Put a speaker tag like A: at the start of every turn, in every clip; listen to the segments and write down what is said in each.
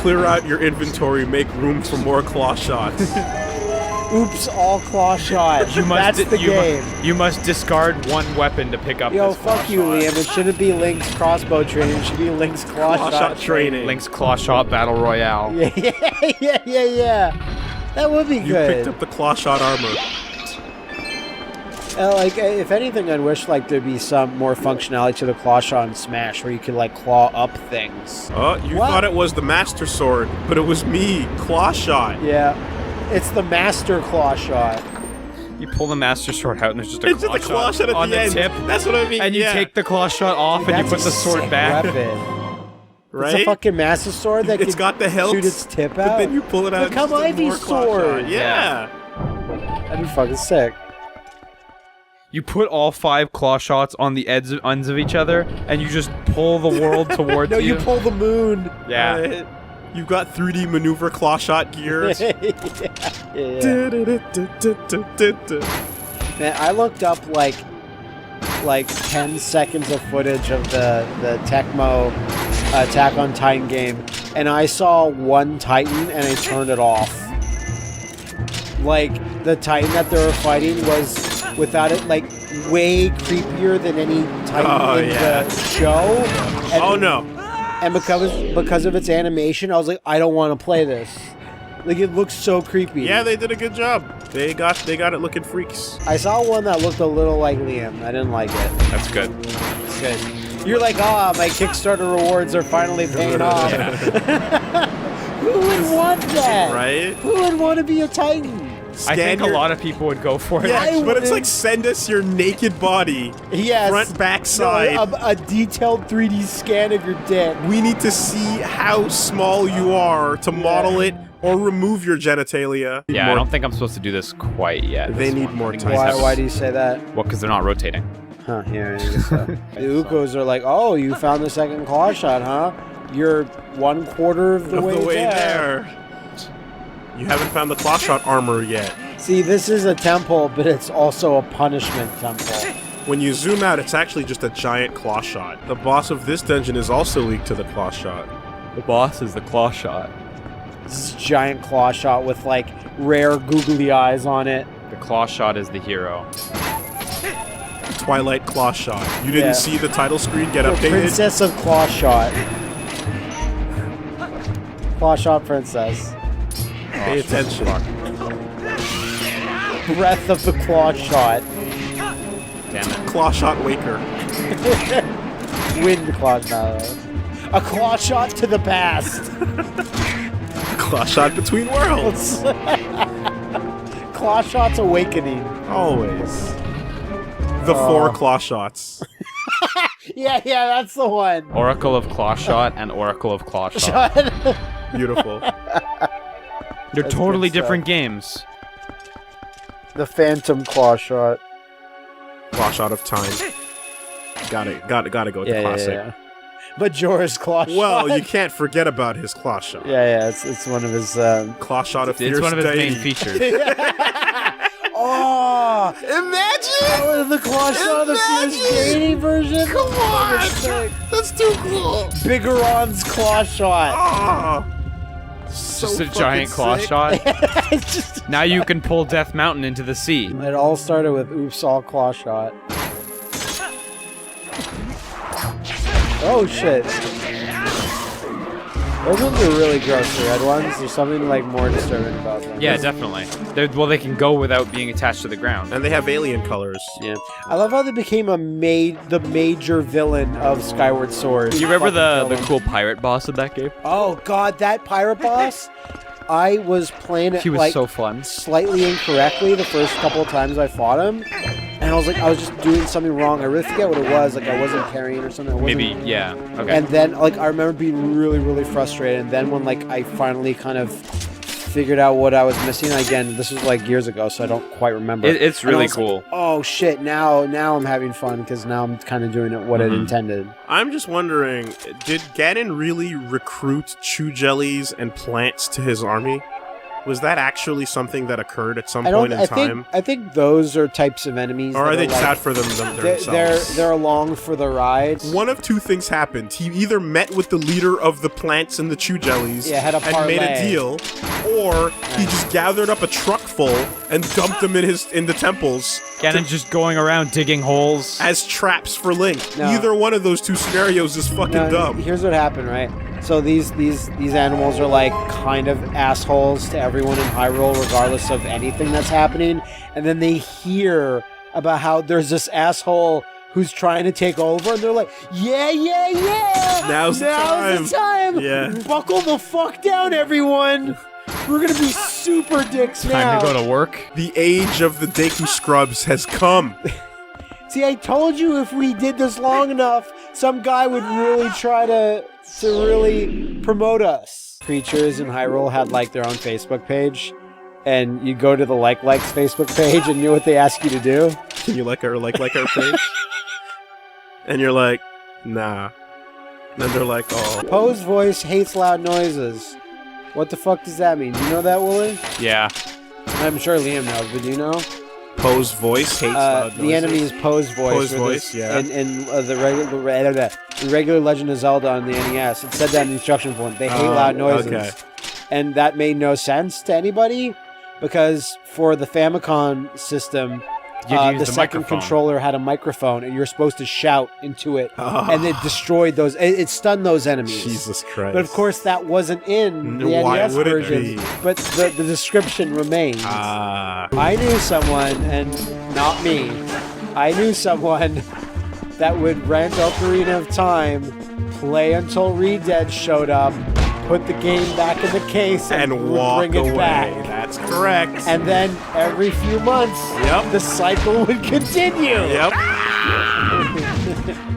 A: clear out your inventory, make room for more claw shots.
B: Oops, all claw shot. That's the game.
C: You must discard one weapon to pick up
B: Yo,
C: this claw
B: fuck you,
C: shot.
B: Liam. It shouldn't be Link's crossbow training. It should be Link's claw shot
A: training.
C: Link's Claw Shot Battle Royale.
B: Yeah. That would be
A: You
B: good.
A: picked up the claw shot armor.
B: Like, if anything, I'd wish like there'd be some more functionality to the claw shot in Smash, where you could like claw up things.
A: Oh, you thought it was the Master Sword, but it was me, claw shot.
B: Yeah, it's the Master Claw Shot.
C: You pull the Master Sword out and there's just a
A: claw shot at
C: on
A: the end.
C: tip.
A: That's what I mean.
C: And you take the claw shot off and you put the sword back.
B: Right? It's a fucking Master Sword that
A: it's got the hilt,
B: shoot its tip out.
A: But then you pull it out.
B: Become Ivy's sword.
A: Yeah.
B: That'd be fucking sick.
C: You put all 5 claw shots on the ends of each other, and you just pull the world towards you.
B: No, you pull the moon.
C: Yeah.
A: You've got 3D maneuver claw shot gears.
B: Man, I looked up like 10 seconds of footage of the Tecmo Attack on Titan game, and I saw one Titan and I turned it off. Like, the Titan that they were fighting was, without it, like, way creepier than any Titan in the show. And, and because of its animation, I was like, I don't want to play this. Like, it looks so creepy.
A: Yeah, they did a good job. They got it looking freaks.
B: I saw one that looked a little like Liam. I didn't like it.
C: That's good.
B: It's good. You're like, my Kickstarter rewards are finally paying off. Who would want that?
A: Right?
B: Who would want to be a Titan?
C: I think a lot of people would go for it.
A: Yeah, but it's like, send us your naked body.
B: Yes.
A: Front, back, side.
B: No, a detailed 3D scan of your dick.
A: We need to see how small you are to model it or remove your genitalia.
C: Yeah, I don't think I'm supposed to do this quite yet.
A: They need more time.
B: Why do you say that?
C: Well, because they're not rotating.
B: Huh, yeah, I guess so. The Ukos are like, oh, you found the second claw shot, huh? You're 1/4 of the way there.
A: You haven't found the claw shot armor yet.
B: See, this is a temple, but it's also a punishment temple.
A: When you zoom out, it's actually just a giant claw shot. The boss of this dungeon is also linked to the claw shot.
C: The boss is the claw shot.
B: This is a giant claw shot with, like, rare googly eyes on it.
C: The claw shot is the hero.
A: Twilight claw shot. You didn't see the title screen get updated?
B: Princess of Claw Shot. Claw Shot Princess.
A: Pay attention.
B: Breath of the Claw Shot.
C: Damn it.
A: Claw shot waker.
B: Wind Claw Shot. A claw shot to the past.
A: Claw shot between worlds.
B: Claw Shot's Awakening.
A: Always. The 4 claw shots.
B: Yeah, that's the one.
C: Oracle of Claw Shot and Oracle of Claw Shot.
A: Beautiful.
C: They're totally different games.
B: The Phantom Claw Shot.
A: Claw shot of time. Gotta go with the classic.
B: Yeah. Majora's Claw Shot.
A: Well, you can't forget about his claw shot.
B: Yeah, it's one of his
A: claw shot of
C: It's one of his
A: deity.
C: main features.
B: Oh!
A: Imagine!
B: The claw shot of the Fierce Deity version?
A: Come on! That's too cool!
B: Bigeron's claw shot.
A: Oh,
C: Just a giant claw shot. Now you can pull Death Mountain into the sea.
B: It all started with Oops All Claw Shot. Oh shit. Those ones are really gross, the red ones. There's something like more disturbing about them.
C: Yeah, definitely. They can go without being attached to the ground.
A: And they have alien colors.
B: Yeah. I love how they became the major villain of Skyward Sword.
C: You remember the cool pirate boss of that game?
B: Oh god, that pirate boss? I was playing it
C: He was so fun.
B: Slightly incorrectly the first couple of times I fought him. And I was just doing something wrong. I really forget what it was. Like, I wasn't parrying or something.
C: Maybe, yeah. Okay.
B: And then, like, I remember being really, really frustrated. And then when, like, I finally kind of figured out what I was missing, again, this was, like, years ago, so I don't quite remember.
C: It's really cool.
B: Like, oh, shit, now I'm having fun, because now I'm kind of doing it what it intended.
A: I'm just wondering, did Ganon really recruit chew jellies and plants to his army? Was that actually something that occurred at some
B: I
A: point
B: don't.
A: in time?
B: I think those are types of enemies.
A: Or
B: that
A: are they just
B: like,
A: out for themselves?
B: They're along for the ride.
A: One of two things happened. He either met with the leader of the plants and the chew jellies
B: Yeah, had a
A: and made a
B: parlay.
A: deal, or he just gathered up a truck full and dumped them in the temples
C: Ganon's just going around digging holes.
A: as traps for Link.
B: No.
A: Either one of those two scenarios is fucking
B: No,
A: dumb.
B: Here's what happened, right? So these animals are like kind of assholes to everyone in Hyrule, regardless of anything that's happening. And then they hear about how there's this asshole who's trying to take over, and they're like, yeah.
A: Now's the time. Yeah.
B: Buckle the fuck down, everyone. We're gonna be super dicks now.
C: Time to go to work.
A: The age of the Deku Scrubs has come.
B: See, I told you if we did this long enough, some guy would really try to really promote us. Creatures in Hyrule had like their own Facebook page, and you go to the likes Facebook page, and you know what they ask you to do?
A: Can you like our page? And you're like, nah. And then they're like, oh.
B: Poe's voice hates loud noises. What the fuck does that mean? Do you know that, Wooly?
C: Yeah.
B: I'm sure Liam knows, but do you know?
A: Poe's voice hates loud noises.
B: The enemy is Poe's voice.
A: Poe's voice, yeah.
B: In the regular Legend of Zelda on the NES, it said that in the instruction form. They hate loud noises.
A: Okay.
B: And that made no sense to anybody, because for the Famicom system, the second controller had a microphone, and you're supposed to shout into it, and it destroyed those. It stunned those enemies.
A: Jesus Christ!
B: But of course, that wasn't in the
A: Why
B: NES
A: would it
B: version.
A: be?
B: But the description remains. I knew someone, and not me. I knew someone that would rent Ocarina of Time, play until Redead showed up, put the game back in the case, and
A: walk
B: bring it
A: away.
B: back.
A: That's correct.
B: And then every few months, the cycle would continue.
A: Yep.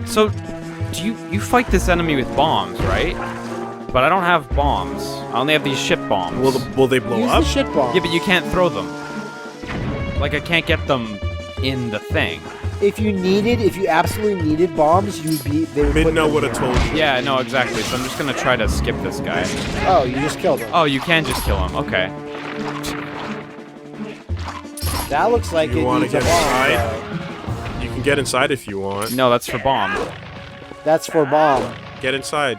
C: So, do you fight this enemy with bombs, right? But I don't have bombs. I only have these shit bombs.
A: Will they blow
B: Use
A: up?
B: the shit bomb.
C: Yeah, but you can't throw them. Like, I can't get them in the thing.
B: If you absolutely needed bombs, they would put
A: Midna
B: them
A: would have
B: here.
A: told you.
C: Yeah, no, exactly. So I'm just gonna try to skip this guy.
B: Oh, you just killed him.
C: Oh, you can just kill him. Okay.
B: That looks like
A: You
B: it
A: want to
B: needs a
A: get
B: bomb.
A: inside? You can get inside if you want.
C: No, that's for bomb.
B: That's for bomb.
A: Get inside.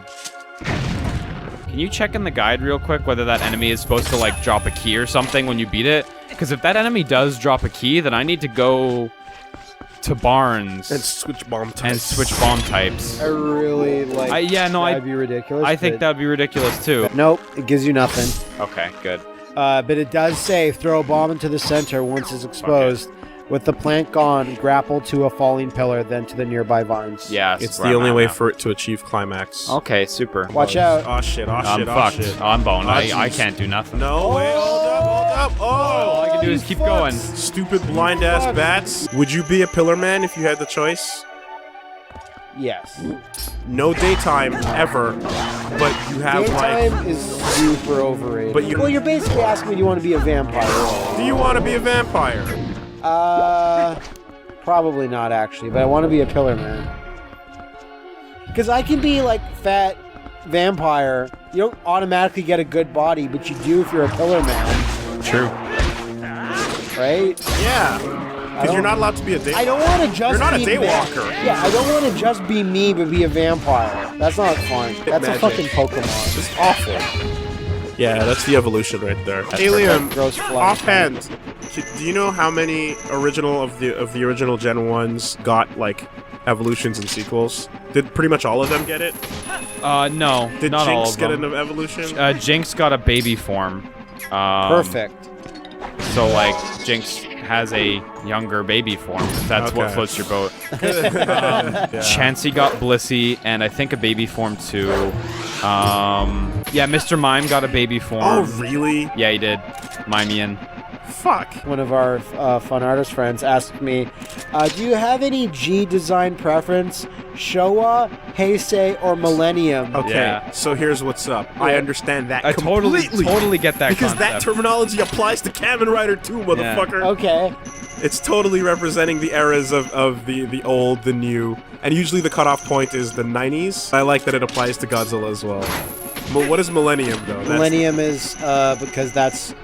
C: Can you check in the guide real quick whether that enemy is supposed to, like, drop a key or something when you beat it? Because if that enemy does drop a key, then I need to go to Barnes
A: And switch bomb types.
C: and switch bomb types.
B: I really like. That'd be ridiculous.
C: I think
B: but-
C: that'd be ridiculous too.
B: Nope, it gives you nothing.
C: Okay, good.
B: But it does say throw a bomb into the center once it's exposed. With the plant gone, grapple to a falling pillar, then to the nearby vines.
C: Yeah,
A: It's the only way for it to achieve climax.
C: Okay, super.
B: Watch out.
A: Oh shit, oh
C: I'm
A: shit, oh
C: fucked.
A: shit.
C: I'm boned. I
A: jeez.
C: can't do nothing.
A: No, wait, hold up.
C: All I
A: Oh!
C: can do is keep going.
A: Stupid blind ass bats. Would you be a pillar man if you had the choice?
B: Yes.
A: No daytime ever, but you have
B: Daytime is super overrated.
A: But you-
B: well, you're basically asking me, do you want to be a vampire?
A: do you want to be a vampire?
B: Probably not actually, but I want to be a pillar man. Because I can be like fat vampire. You don't automatically get a good body, but you do if you're a pillar man,
C: True.
B: right?
A: Yeah. Because you're not allowed to be a day.
B: I don't want to just
A: You're not a
B: be
A: daywalker.
B: Yeah, I don't want to just be me, but be a vampire. That's not fun. That's
A: magic.
B: a fucking Pokemon.
A: It's awful. Yeah, that's the evolution right there. Alien,
B: Gross flesh.
A: offhand, do you know how many original of the original Gen 1s got like evolutions and sequels? Did pretty much all of them get it?
C: No,
A: Did
C: not all
A: Jinx
C: of
A: get
C: them.
A: an evolution?
C: Jinx got a baby form.
B: Perfect.
C: So, like, Jinx has a younger baby form. If that's what
A: Okay.
C: floats your boat.
A: Yeah.
C: Chansey got Blissey, and I think a baby form too. Yeah, Mr. Mime got a baby form.
A: Oh, really?
C: Yeah, he did. Mimian.
A: Fuck.
B: One of our fun artist friends asked me, do you have any G design preference? Showa, Heisei, or Millennium?
A: Okay,
C: Yeah.
A: so here's what's up. I understand that
C: I
A: completely.
C: totally get that
A: because that
C: concept.
A: terminology applies to Kamen Rider too, motherfucker.
B: Okay.
A: It's totally representing the eras of the old, the new, and usually the cutoff point is the 90s. I like that it applies to Godzilla as well. But what is Millennium though?
B: Millennium is because that's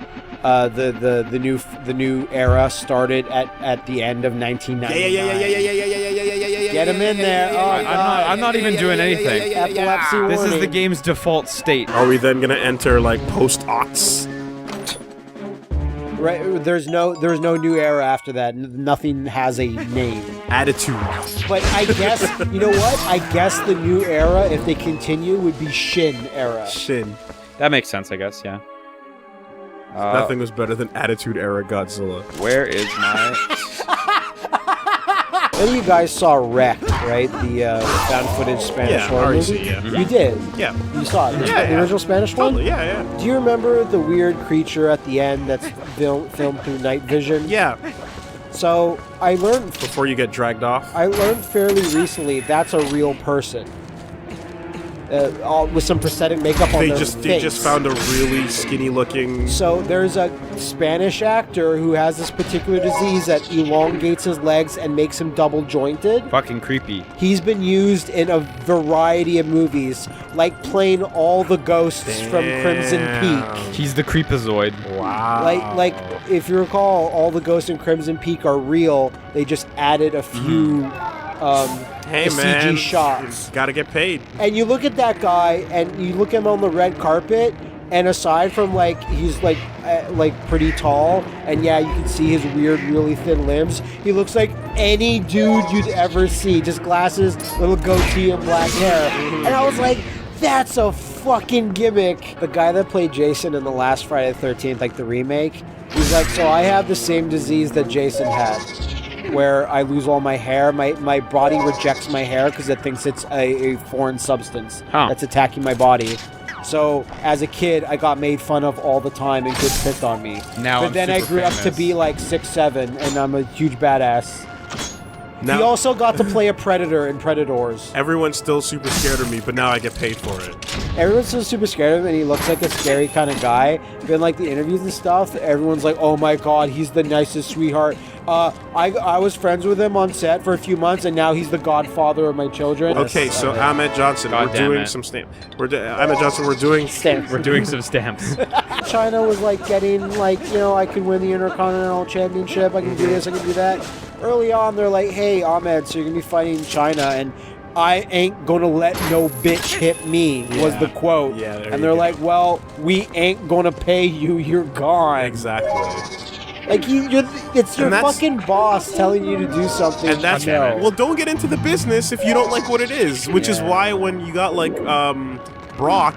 B: the new era started at the end of 1999.
A: Yeah.
B: Get him in there. Oh,
C: I'm not even doing anything.
B: Epilepsy
C: This is
B: warning.
C: the game's default state.
A: Are we then gonna enter like post-aughts?
B: Right, there's no new era after that. Nothing has a name.
A: Attitude.
B: But I guess you know what? I guess the new era, if they continue, would be Shin era.
A: Shin.
C: That makes sense, I guess. Yeah.
A: Nothing was better than Attitude Era Godzilla.
C: Where is my?
B: Then you guys saw Wreck, right? The found footage Spanish horror
A: REC,
B: movie.
A: yeah.
B: You did.
A: Yeah.
B: You saw it. The original Spanish
A: Totally,
B: one.
A: yeah.
B: Do you remember the weird creature at the end that's filmed through night vision?
A: Yeah.
B: So I learned
A: Before you get dragged off.
B: fairly recently that's a real person. All, with some prosthetic makeup on their
A: They
B: face.
A: just found a really skinny looking.
B: So there's a Spanish actor who has this particular disease that elongates his legs and makes him double jointed.
C: Fucking creepy.
B: He's been used in a variety of movies, like playing all the ghosts from Crimson Peak.
C: He's the creepazoid.
A: Wow.
B: Like if you recall, all the ghosts in Crimson Peak are real. They just added a few
A: Hey
B: the
A: man,
B: CG shots.
A: Gotta get paid.
B: And you look at that guy, and you look at him on the red carpet, and aside from like he's like pretty tall, and yeah, you can see his weird, really thin limbs. He looks like any dude you'd ever see. Just glasses, little goatee, and black hair. And I was like, that's a fucking gimmick. The guy that played Jason in the last Friday the 13th, like the remake, he's like, so I have the same disease that Jason had, where I lose all my hair. My body rejects my hair because it thinks it's a foreign substance that's attacking my body. So as a kid, I got made fun of all the time and kids picked on me. But then I grew up to be like 6'7", and I'm a huge badass.
A: Now,
B: he also got to play a predator in Predators.
A: Everyone's still super scared of me, but now I get paid for it.
B: Everyone's so super scared of him, and he looks like a scary kind of guy. But in like the interviews and stuff, everyone's like, "Oh my god, he's the nicest sweetheart." I was friends with him on set for a few months, and now he's the godfather of my children.
A: Okay, so Ahmed Johnson, we're doing some stamp. Ahmed Johnson, we're doing
B: stamps.
C: We're doing some stamps.
B: China was like getting like, you know, I can win the Intercontinental Championship. I can do this. I can do that. Early on, they're like, "Hey, Ahmed, so you're gonna be fighting China, and I ain't gonna let no bitch hit me," was the quote.
A: Yeah,
B: and they're like, "Well, we ain't gonna pay you. You're gone."
A: Exactly.
B: Like it's your fucking boss telling you to do something.
A: And that's well, don't get into the business if you don't like what it is. Which is why when you got like Brock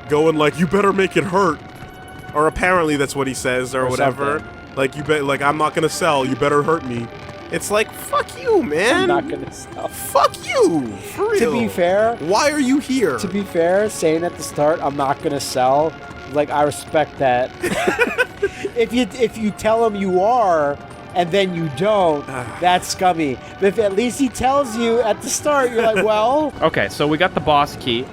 A: going like, "You better make it hurt," or apparently that's what he says or whatever.
B: Something.
A: Like like I'm not gonna sell. You better hurt me. It's like, fuck you, man.
B: I'm not gonna sell.
A: Fuck you. For real.
B: To be fair,
A: why are you here?
B: To be fair, saying at the start, "I'm not gonna sell," like I respect that. If you tell him you are, and then you don't, that's scummy. But if at least he tells you at the start, you're like, well.
C: Okay, so we got the boss key.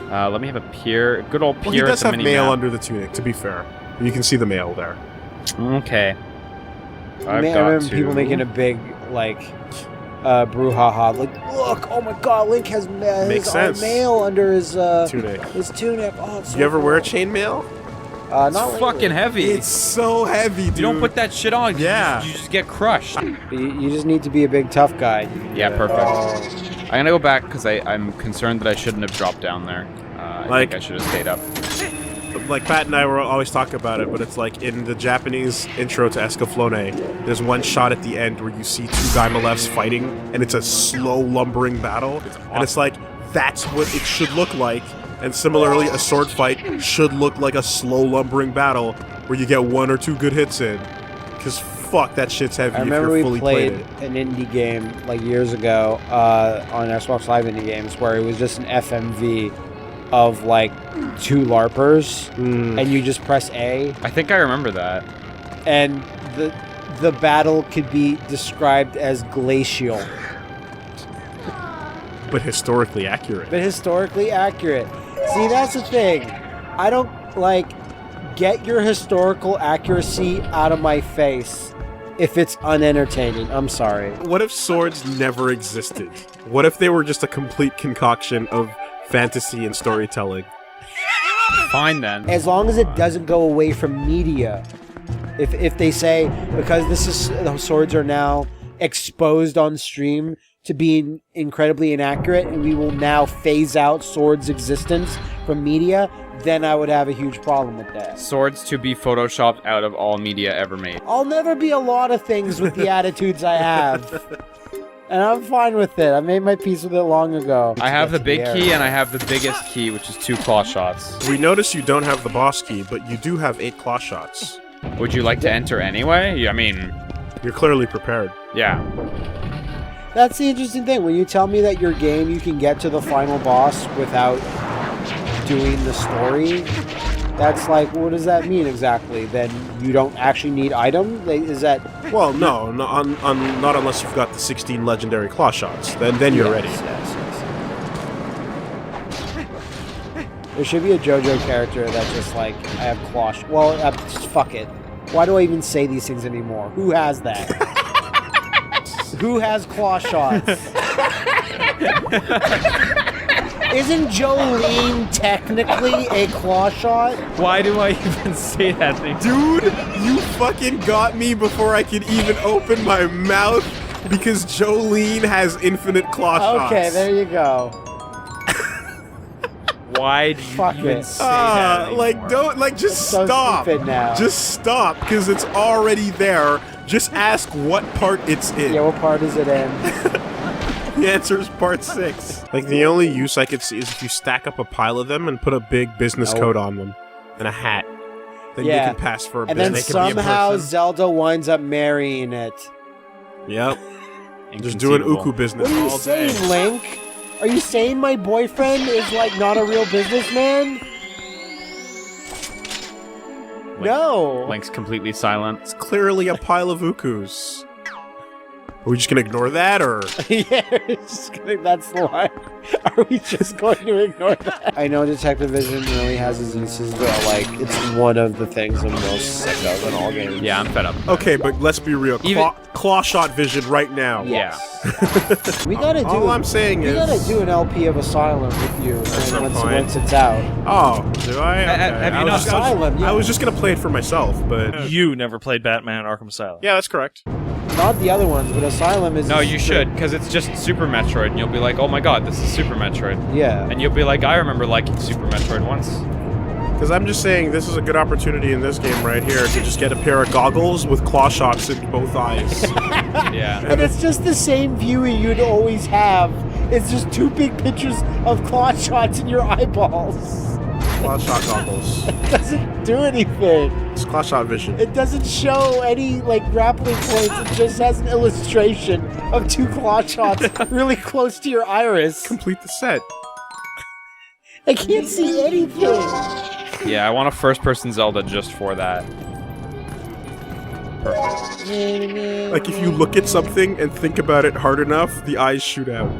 C: Let me have a good old peer.
A: He does
C: at the
A: have mail
C: mini-map.
A: under the tunic. To be fair, you can see the mail there.
C: Okay.
B: I remember people making a big brouhaha, like, "Look, oh my god, Link has mail under his
A: tunic."
B: His tunic. Oh, it's so
A: You ever
B: cool.
A: wear chainmail?
C: It's fucking heavy.
A: It's so heavy, dude.
C: You don't put that shit on.
A: Yeah.
C: You just get crushed.
B: You just need to be a big tough guy.
C: Yeah, perfect. I'm gonna go back because I'm concerned that I shouldn't have dropped down there. I think I should have stayed up.
A: Like Pat and I were always talking about it, but it's like in the Japanese intro to Escaflowne, there's one shot at the end where you see two Gaimalefs fighting, and it's a slow, lumbering battle, and it's like, that's what it should look like. And similarly, a sword fight should look like a slow, lumbering battle where you get one or two good hits in. Because fuck, that shit's heavy.
B: I remember
A: if you're
B: we
A: fully
B: played
A: it.
B: an indie game like years ago on Xbox Live Indie Games where it was just an FMV of like two LARPers, and you just press A.
C: I think I remember that.
B: And the battle could be described as glacial.
A: But historically accurate.
B: See, that's the thing. I don't get your historical accuracy out of my face if it's unentertaining. I'm sorry.
A: What if swords never existed? What if they were just a complete concoction of fantasy and storytelling?
C: Fine then.
B: As long as it doesn't go away from media. If they say, because the swords are now exposed on stream to being incredibly inaccurate, and we will now phase out swords' existence from media, then I would have a huge problem with that.
C: Swords to be photoshopped out of all media ever made.
B: I'll never be a lot of things with the attitudes I have. And I'm fine with it. I made my peace with it long ago.
C: I have the big key and I have the biggest key, which is 2 claw shots.
A: We notice you don't have the boss key, but you do have 8 claw shots.
C: Would you like to enter anyway? I mean,
A: You're clearly prepared.
C: yeah.
B: That's the interesting thing. When you tell me that your game, you can get to the final boss without doing the story, that's like, what does that mean exactly? Then you don't actually need items? Is that...
A: Well, no, not unless you've got the 16 legendary claw shots. Then you're ready.
B: Yes. There should be a JoJo character that's just like, I have claw shots. Well, just fuck it. Why do I even say these things anymore? Who has that? Who has claw shots? Isn't Jolene technically a claw shot?
C: Why do I even say that thing?
A: Dude, you fucking got me before I could even open my mouth because Jolene has infinite claw shots.
B: Okay, there you go.
C: Why do you
B: Fuck
C: even
B: it.
C: say that anymore?
A: Just
B: So
A: stop.
B: stupid now.
A: Just stop, because it's already there. Just ask what part it's in.
B: Yeah, what part is it in?
A: The answer is part 6. Like, the only use I could see is if you stack up a pile of them and put a big business coat on them and a hat. Then you can pass for a
B: and then
A: business.
B: somehow Zelda winds up marrying it.
A: Yep. Just doing uku business
B: What are you
A: all
B: saying,
A: day.
B: Link? Are you saying my boyfriend is like not a real businessman? No.
C: Link's completely silent.
A: It's clearly a pile of ukus. Are we just gonna ignore that, or?
B: Yeah, that's the line. Are we just going to ignore that? I know Detective Vision really has its uses, but like, it's one of the things I'm most sick of in all games.
C: Yeah, I'm fed up.
A: Okay, but let's be real. Claw shot vision right now.
C: Yeah.
B: We gotta do.
A: All I'm saying is,
B: we gotta do an LP of Asylum with you
A: some point.
B: once it's out.
A: Oh, do I? Okay.
C: Have you not-
B: Asylum? Yeah.
A: I was just gonna play it for myself, but
D: You never played Batman Arkham Asylum.
A: yeah, that's correct.
B: Not the other ones, but Asylum is.
C: No, you should, because it's just Super Metroid, and you'll be like, oh my god, this is Super Metroid.
B: Yeah.
C: And you'll be like, I remember liking Super Metroid once.
A: Because I'm just saying, this is a good opportunity in this game right here to just get a pair of goggles with claw shots in both eyes.
C: Yeah.
B: And it's just the same view you'd always have. It's just 2 big pictures of claw shots in your eyeballs.
A: Claw shot goggles.
B: It doesn't do anything.
A: It's claw shot vision.
B: It doesn't show any like grappling points. It just has an illustration of 2 claw shots really close to your iris.
A: Complete the set.
B: I can't see anything.
C: Yeah, I want a first-person Zelda just for that.
A: Like, if you look at something and think about it hard enough, the eyes shoot out.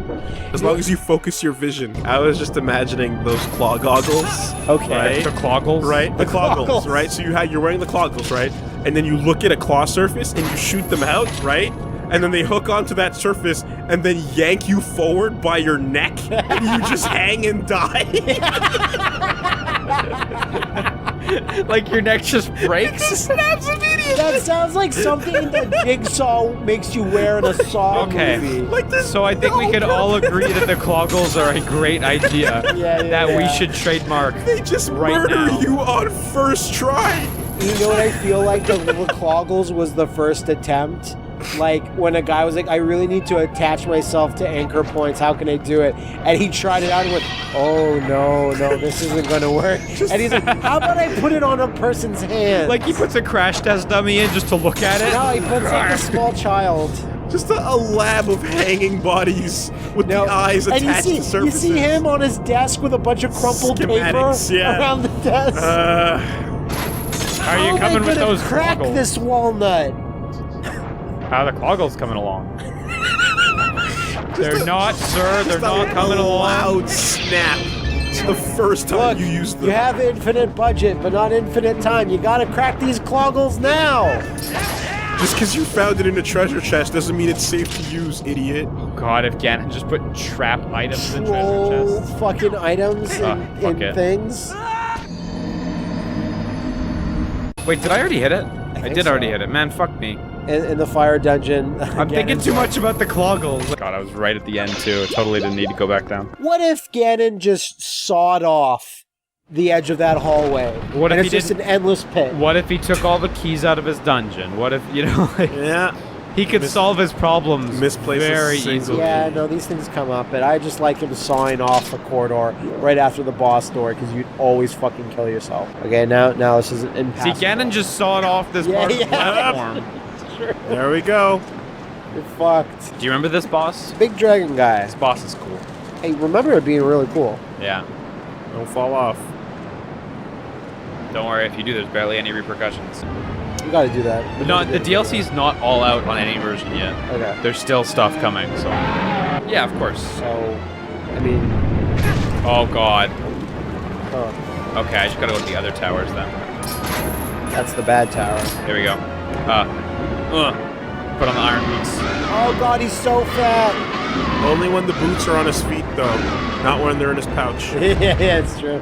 A: As long as you focus your vision. I was just imagining those claw goggles.
B: Okay.
A: Right?
C: The Cloggles?
A: Right? The
B: Cloggles.
A: cloggles, right? So you're wearing the cloggles, right? And then you look at a claw surface and you shoot them out, right? And then they hook onto that surface and then yank you forward by your neck and you just hang and die.
C: Like your neck just breaks?
B: That sounds like something that Jigsaw makes you wear in a Saw
C: Okay.
B: movie.
A: Like this.
C: So I think we can all agree that the Cloggles are a great idea.
B: Yeah,
C: that we
B: yeah.
C: should trademark.
A: They just
C: right
A: murder
C: now.
A: you on first try.
B: You know what I feel like? The little Cloggles was the first attempt. Like, when a guy was like, I really need to attach myself to anchor points, how can I do it? And he tried it out and went, oh, no, this isn't going to work. And he's like, how about I put it on a person's hand?
C: Like he puts a crash test dummy in just to look at it?
B: No, he puts like a small child.
A: Just a lab of hanging bodies with the eyes
B: and
A: attached to
B: you
A: surfaces.
B: see him on his desk with a bunch of crumpled
A: Schematics,
B: paper
A: yeah.
B: around the desk.
C: How are you coming with those
B: crack
C: Cloggles?
B: this walnut?
C: How are the Cloggles coming along? They're not, sir. They're not coming along.
A: Loud snap. It's the first time
B: Look,
A: you use them.
B: you have infinite budget, but not infinite time. You gotta crack these Cloggles now.
A: Just because you found it in a treasure chest doesn't mean it's safe to use, idiot.
C: God, if Ganon just put trap items in treasure
B: Troll
C: chests.
B: fucking items
C: Fuck
B: and
C: it.
B: things.
C: Wait, did I already hit it? I
B: think
C: did already
B: so.
C: hit it. Man, fuck me.
B: In the fire dungeon.
C: I'm thinking too much about the cloggles. God, I was right at the end too. I totally didn't need to go back down.
B: What if Ganon just sawed off the edge of that hallway?
C: What if
B: and
C: he
B: it's just an endless pit?
C: What if he took all the keys out of his dungeon? What if, you know, like,
A: Yeah.
C: he could solve his problems
A: Misplaces
C: very
A: single
C: easily.
B: Yeah, no, these things come up, but I just like him sawing off a corridor right after the boss door because you'd always fucking kill yourself. Okay, now this is
C: See,
B: impassable.
C: Ganon just sawed off this part of the platform.
A: There we go.
B: You're fucked.
C: Do you remember this boss?
B: Big dragon guy.
C: This boss is cool.
B: Hey, remember it being really cool.
C: Yeah.
A: Don't fall off.
C: Don't worry, if you do, there's barely any repercussions.
B: You gotta do that.
C: But no, the DLC's not all out on any version yet.
B: Okay.
C: There's still stuff coming, so... Yeah, of course.
B: So, I mean...
C: Oh, God.
B: Huh.
C: Okay, I just gotta go to the other towers then.
B: That's the bad tower.
C: Here we go. Put on the iron boots.
B: Oh god, he's so fat!
A: Only when the boots are on his feet, though. Not when they're in his pouch.
B: Yeah, it's true.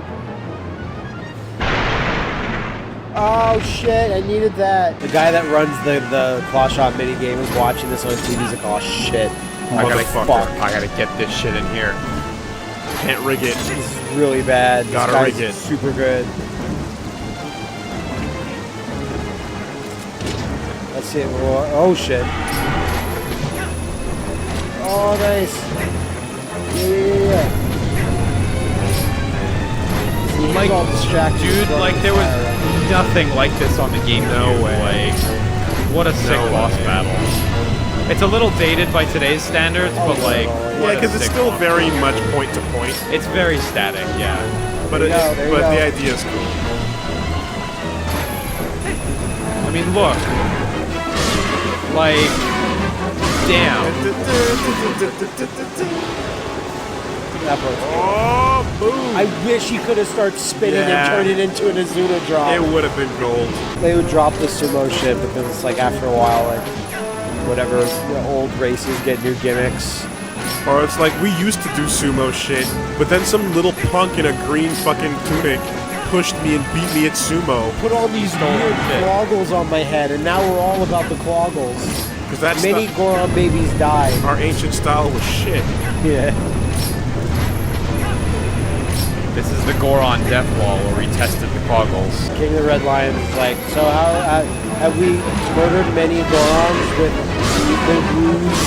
B: Oh shit, I needed that. The guy that runs the claw shot minigame is watching this on TV. He's like, oh shit.
C: I gotta
B: Motherfucker.
C: I gotta get this shit in here.
A: Can't rig it.
B: This is really bad. This
A: Gotta
B: guy's
A: rig it.
B: super good. Let's see. Oh shit. Oh, nice. Yeah. See,
C: Like,
B: he's all distracted.
C: dude,
B: from
C: like
B: the
C: there was
B: fire.
C: nothing like this on the game.
A: No way.
C: Like, what a sick boss
A: way.
C: battle. It's a little dated by today's standards,
B: Oh,
C: but
B: yeah,
C: like,
B: well,
A: Yeah,
C: what a
A: because it's
C: sick
A: still
C: boss.
A: very much point to point.
C: It's very static, yeah.
A: But
B: There you go, there you
A: but
B: go.
A: the idea is cool.
C: I mean, look. Like, damn.
B: That was cool.
A: Oh, boom!
B: I wish he could have started spinning
A: Yeah.
B: and turned it into an Azuna drop.
A: It would have been gold.
B: They would drop the sumo shit because it's like after a while, like whatever the old races get new gimmicks.
A: Or it's like, we used to do sumo shit, but then some little punk in a green fucking tunic pushed me and beat me at sumo.
B: Put all these weird
C: shit.
B: cloggles on my head, and now we're all about the cloggles.
A: Because that's
B: Many
A: not,
B: Goron babies died.
A: our ancient style was shit.
B: Yeah.
C: This is the Goron death wall where we tested the cloggles.
B: King of the Red Lions is like, so how have we murdered many Gorons with the ruse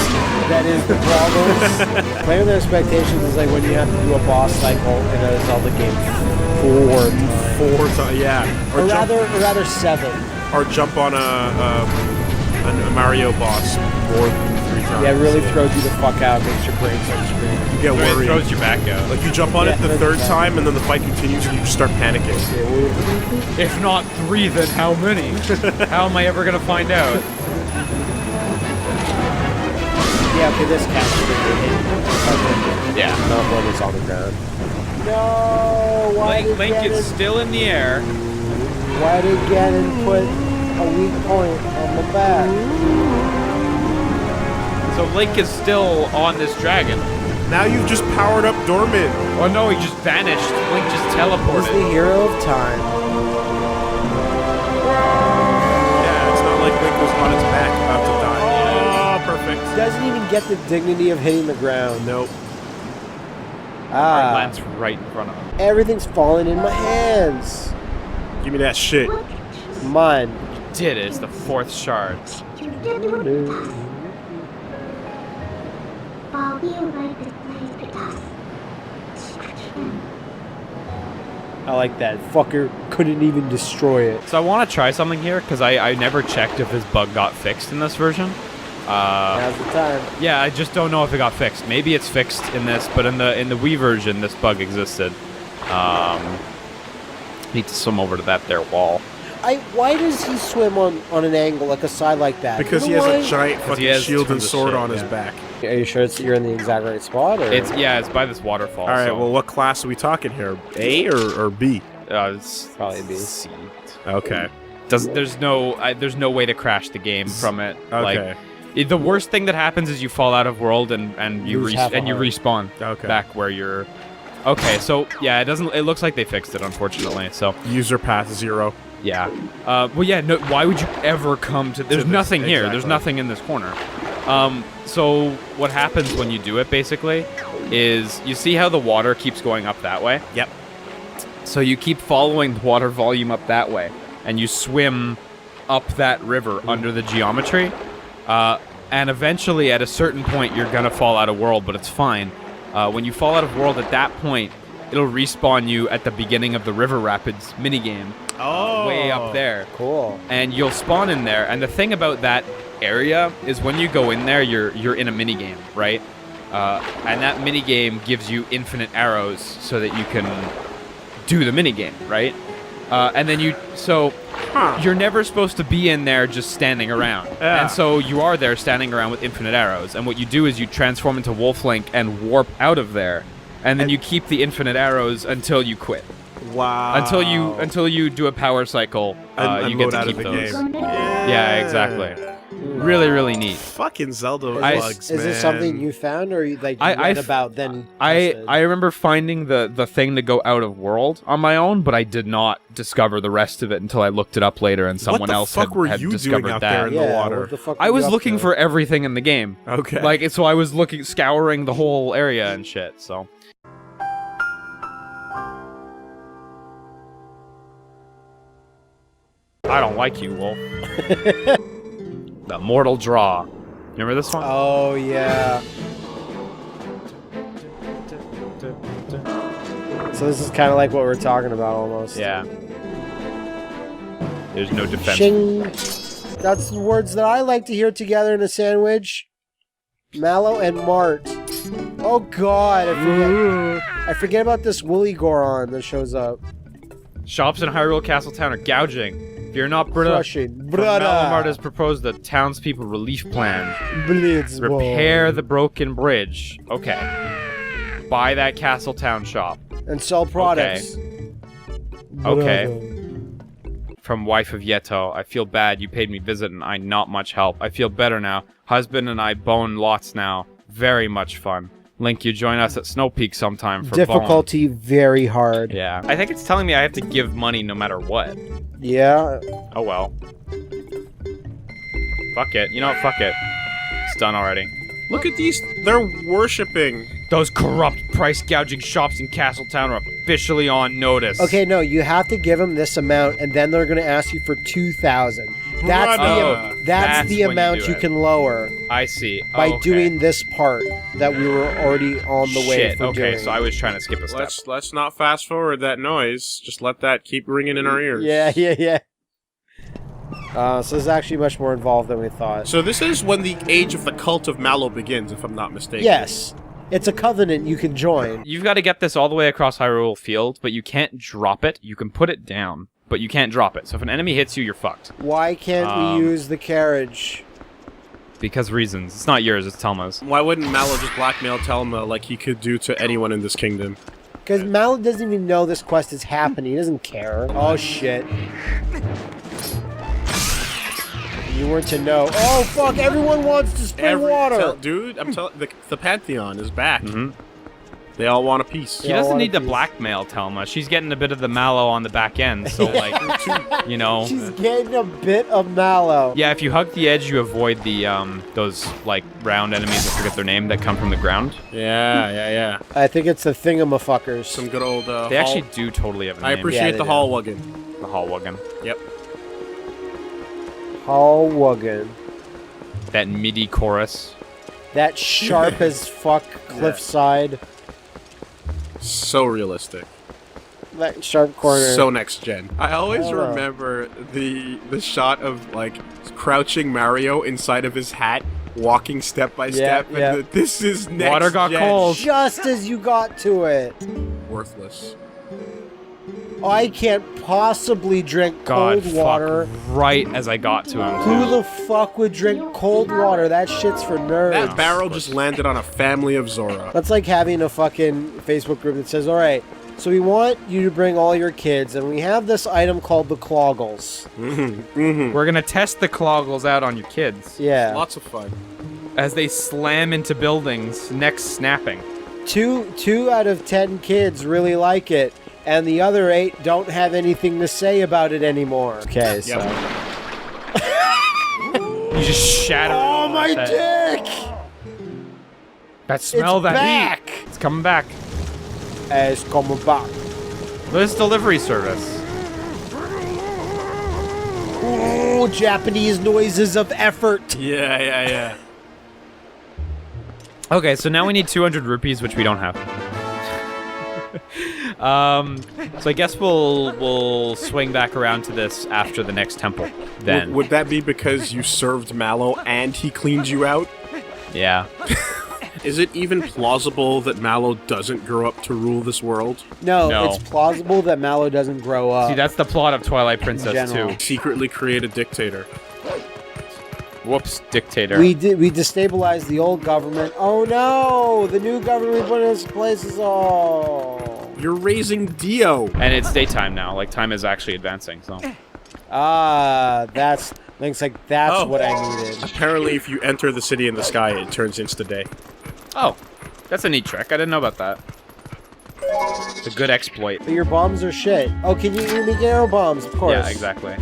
B: that is the cloggles? Playing with expectations is like when you have to do a boss cycle in a Zelda game 4 times.
A: Yeah.
B: Or rather 7.
A: Or jump on a Mario boss more than 3 times.
B: Yeah, it really throws you the fuck out, makes your brain start screaming.
A: You get
C: It
A: worried.
C: throws you back out.
A: Like, you jump on it the
B: Yeah.
A: third time, and then the fight continues, and you just start panicking.
C: If not 3, then how many? How am I ever gonna find out?
B: Yeah, okay, this cat's gonna be hidden.
C: Yeah.
B: Not when it's on the ground. No, why did
C: Link
B: Ganon,
C: is still in the air.
B: why did Ganon put a weak point on the back?
C: So Link is still on this dragon.
A: Now you've just powered up Dormant.
C: Oh no, he just vanished. Link just
B: He's
C: teleported.
B: the hero of time.
A: Yeah, it's not like Link was on its back about to die. Oh, perfect.
B: Doesn't even get the dignity of hitting the ground.
A: Nope.
B: Ah,
C: Lands right in front of him.
B: everything's falling in my hands.
A: Give me that shit.
B: Mine.
C: Did it? It's the 4th shard.
B: I like that. Fucker couldn't even destroy it.
C: So I want to try something here because I never checked if this bug got fixed in this version.
B: Now's the time.
C: Yeah, I just don't know if it got fixed. Maybe it's fixed in this, but in the Wii version, this bug existed. Need to swim over to that there wall.
B: Why does he swim on an angle, like a side like that?
A: Because he
B: You know
A: has a
B: why?
A: giant
C: he
A: fucking
C: has
A: shield and
C: tons of
A: sword
C: shit,
A: on his
C: yeah.
A: back.
B: Are you sure you're in the exact right spot? Or?
C: It's by this waterfall.
A: All right,
C: so,
A: well, what class are we talking here? A or B?
C: it's
B: Probably B.
C: C.
A: Okay.
C: There's no way to crash the game from it.
A: Okay.
C: Like, the worst thing that happens is you fall out of world and you
B: Lose half a heart.
C: respawn
A: Okay.
C: back where you're. Okay, so yeah, it looks like they fixed it, unfortunately. So
A: User path 0.
C: Yeah. Well, yeah. No. Why would you ever come to? There's nothing here. There's nothing in this corner. So what happens when you do it, basically, is you see how the water keeps going up that way?
A: Yep.
C: So you keep following the water volume up that way, and you swim up that river under the geometry, and eventually, at a certain point, you're gonna fall out of world, but it's fine. When you fall out of world at that point, it'll respawn you at the beginning of the River Rapids minigame.
A: Oh.
C: Way up there.
B: Cool.
C: And you'll spawn in there, and the thing about that area is when you go in there, you're in a minigame, right? And that minigame gives you infinite arrows so that you can do the minigame, right? And then you're never supposed to be in there just standing around.
A: Yeah.
C: And so you are there standing around with infinite arrows. And what you do is you transform into Wolf Link and warp out of there. And then you keep the infinite arrows until you quit.
A: Wow.
C: Until you do a power cycle, you get to keep those. Yeah, exactly. Really, really neat.
A: Fucking Zelda
B: Is this something you found, or you read about then?
C: I remember finding the thing to go out of world on my own, but I did not discover the rest of it until I looked it up later, and someone else had discovered that.
A: What the fuck were you doing out there in the water?
B: What the fuck
C: I
B: were
C: was
B: you up
C: looking
B: to?
C: for everything in the game.
A: Okay.
C: So I was scouring the whole area and shit. So. I don't like you, Wolf. The Mortal Draw. Remember this one?
B: Oh yeah. So this is kind of like what we're talking about, almost.
C: Yeah. There's no defense.
B: Shing. That's the words that I like to hear together in a sandwich. Mallow and Mart. Oh God, I forget about this Woolly Goron that shows up.
C: Shops in Hyrule Castletown are gouging. If you're not Brita,
B: Crushing. Brother.
C: Malamart has proposed the townspeople relief plan.
B: Blitzball.
C: Repair the broken bridge. Okay. Buy that Castletown shop.
B: And sell products.
C: Okay. From wife of Yeto, I feel bad. You paid me visit and I not much help. I feel better now. Husband and I bone lots now. Very much fun. Link, you join us at Snow Peak sometime for
B: Difficulty very hard.
C: Yeah. I think it's telling me I have to give money no matter what.
B: Yeah.
C: Oh well. Fuck it. You know what? Fuck it. It's done already.
A: Look at these. They're worshipping.
C: Those corrupt price gouging shops in Castletown are officially on notice.
B: Okay, no, you have to give them this amount, and then they're going to ask you for 2,000. That's the
C: when
B: amount
C: do
B: you
C: it.
B: can lower
C: I see.
B: by
C: Okay.
B: doing this part that we were already on the way
C: Shit.
B: for
C: Okay,
B: doing.
C: so I was trying to skip a step.
A: Let's not fast forward that noise. Just let that keep ringing in our ears.
B: Yeah. So it's actually much more involved than we thought.
A: So this is when the age of the cult of Mallow begins, if I'm not mistaken.
B: Yes. It's a covenant you can join.
C: You've got to get this all the way across Hyrule Field, but you can't drop it. You can put it down, but you can't drop it. So if an enemy hits you, you're fucked.
B: Why can't we use the carriage?
C: Because reasons. It's not yours, it's Telma's.
A: Why wouldn't Mallow just blackmail Telma like he could do to anyone in this kingdom?
B: Because Mallow doesn't even know this quest is happening. He doesn't care. Oh, shit. You weren't to know. Oh, fuck, everyone wants to spray water.
A: Dude, I'm telling the Pantheon is back.
C: Mm-hmm.
A: They all want a piece.
C: He doesn't need to blackmail Telma. She's getting a bit of the mallow on the back end, so like, you know.
B: She's getting a bit of Mallow.
C: Yeah, if you hug the edge, you avoid the those like round enemies. I forget their name that come from the ground.
A: Yeah.
B: I think it's the thingamafuckers.
A: Some good old.
C: They actually do totally have a name.
A: I appreciate the Hallwuggen.
C: The Hallwuggen.
A: Yep.
B: Hallwuggen.
C: That MIDI chorus.
B: That sharp as fuck cliffside.
A: So realistic.
B: That sharp corner.
A: So next gen. I always
B: Hello.
A: remember the shot of like crouching Mario inside of his hat, walking step by step.
B: yeah.
A: And this is next
C: Water got
A: gen.
C: cold.
B: Just as you got to it.
A: Worthless.
B: I can't possibly drink
C: God,
B: cold water.
C: fuck, right as I got to him.
B: Who
C: too.
B: the fuck would drink cold water? That shit's for nerds.
A: That barrel just landed on a family of Zora.
B: That's like having a fucking Facebook group that says, alright, so we want you to bring all your kids, and we have this item called the Cloggles.
C: We're gonna test the cloggles out on your kids
B: Yeah.
A: Lots of fun.
C: as they slam into buildings, necks snapping.
B: Two out of 10 kids really like it. and the other 8 don't have anything to say about it anymore. Okay, so...
C: You just shatter.
B: Oh, my dick!
C: That smell,
B: It's
C: that
B: back!
C: heat. It's coming back.
B: It's coming back.
C: This delivery service.
B: Oh, Japanese noises of effort.
A: Yeah.
C: Okay, so now we need 200 rupees, which we don't have. So I guess we'll swing back around to this after the next temple. Then
A: Would that be because you served Mallow and he cleaned you out?
C: yeah.
A: Is it even plausible that Mallow doesn't grow up to rule this world?
B: No, it's plausible that Mallow doesn't grow up.
C: See, that's the plot of Twilight Princess
B: general.
C: 2.
A: Secretly create a dictator.
C: Whoops, dictator.
B: We destabilized the old government. Oh no! The new government put in its place is all.
A: You're raising Dio.
C: And it's daytime now. Like, time is actually advancing, so.
B: That's Link's like that's what I needed.
A: Apparently, if you enter the city in the sky, it turns insta-day.
C: Oh, that's a neat trick. I didn't know about that. It's a good exploit.
B: But your bombs are shit. Oh, can you make arrow bombs? Of course.
C: Yeah, exactly.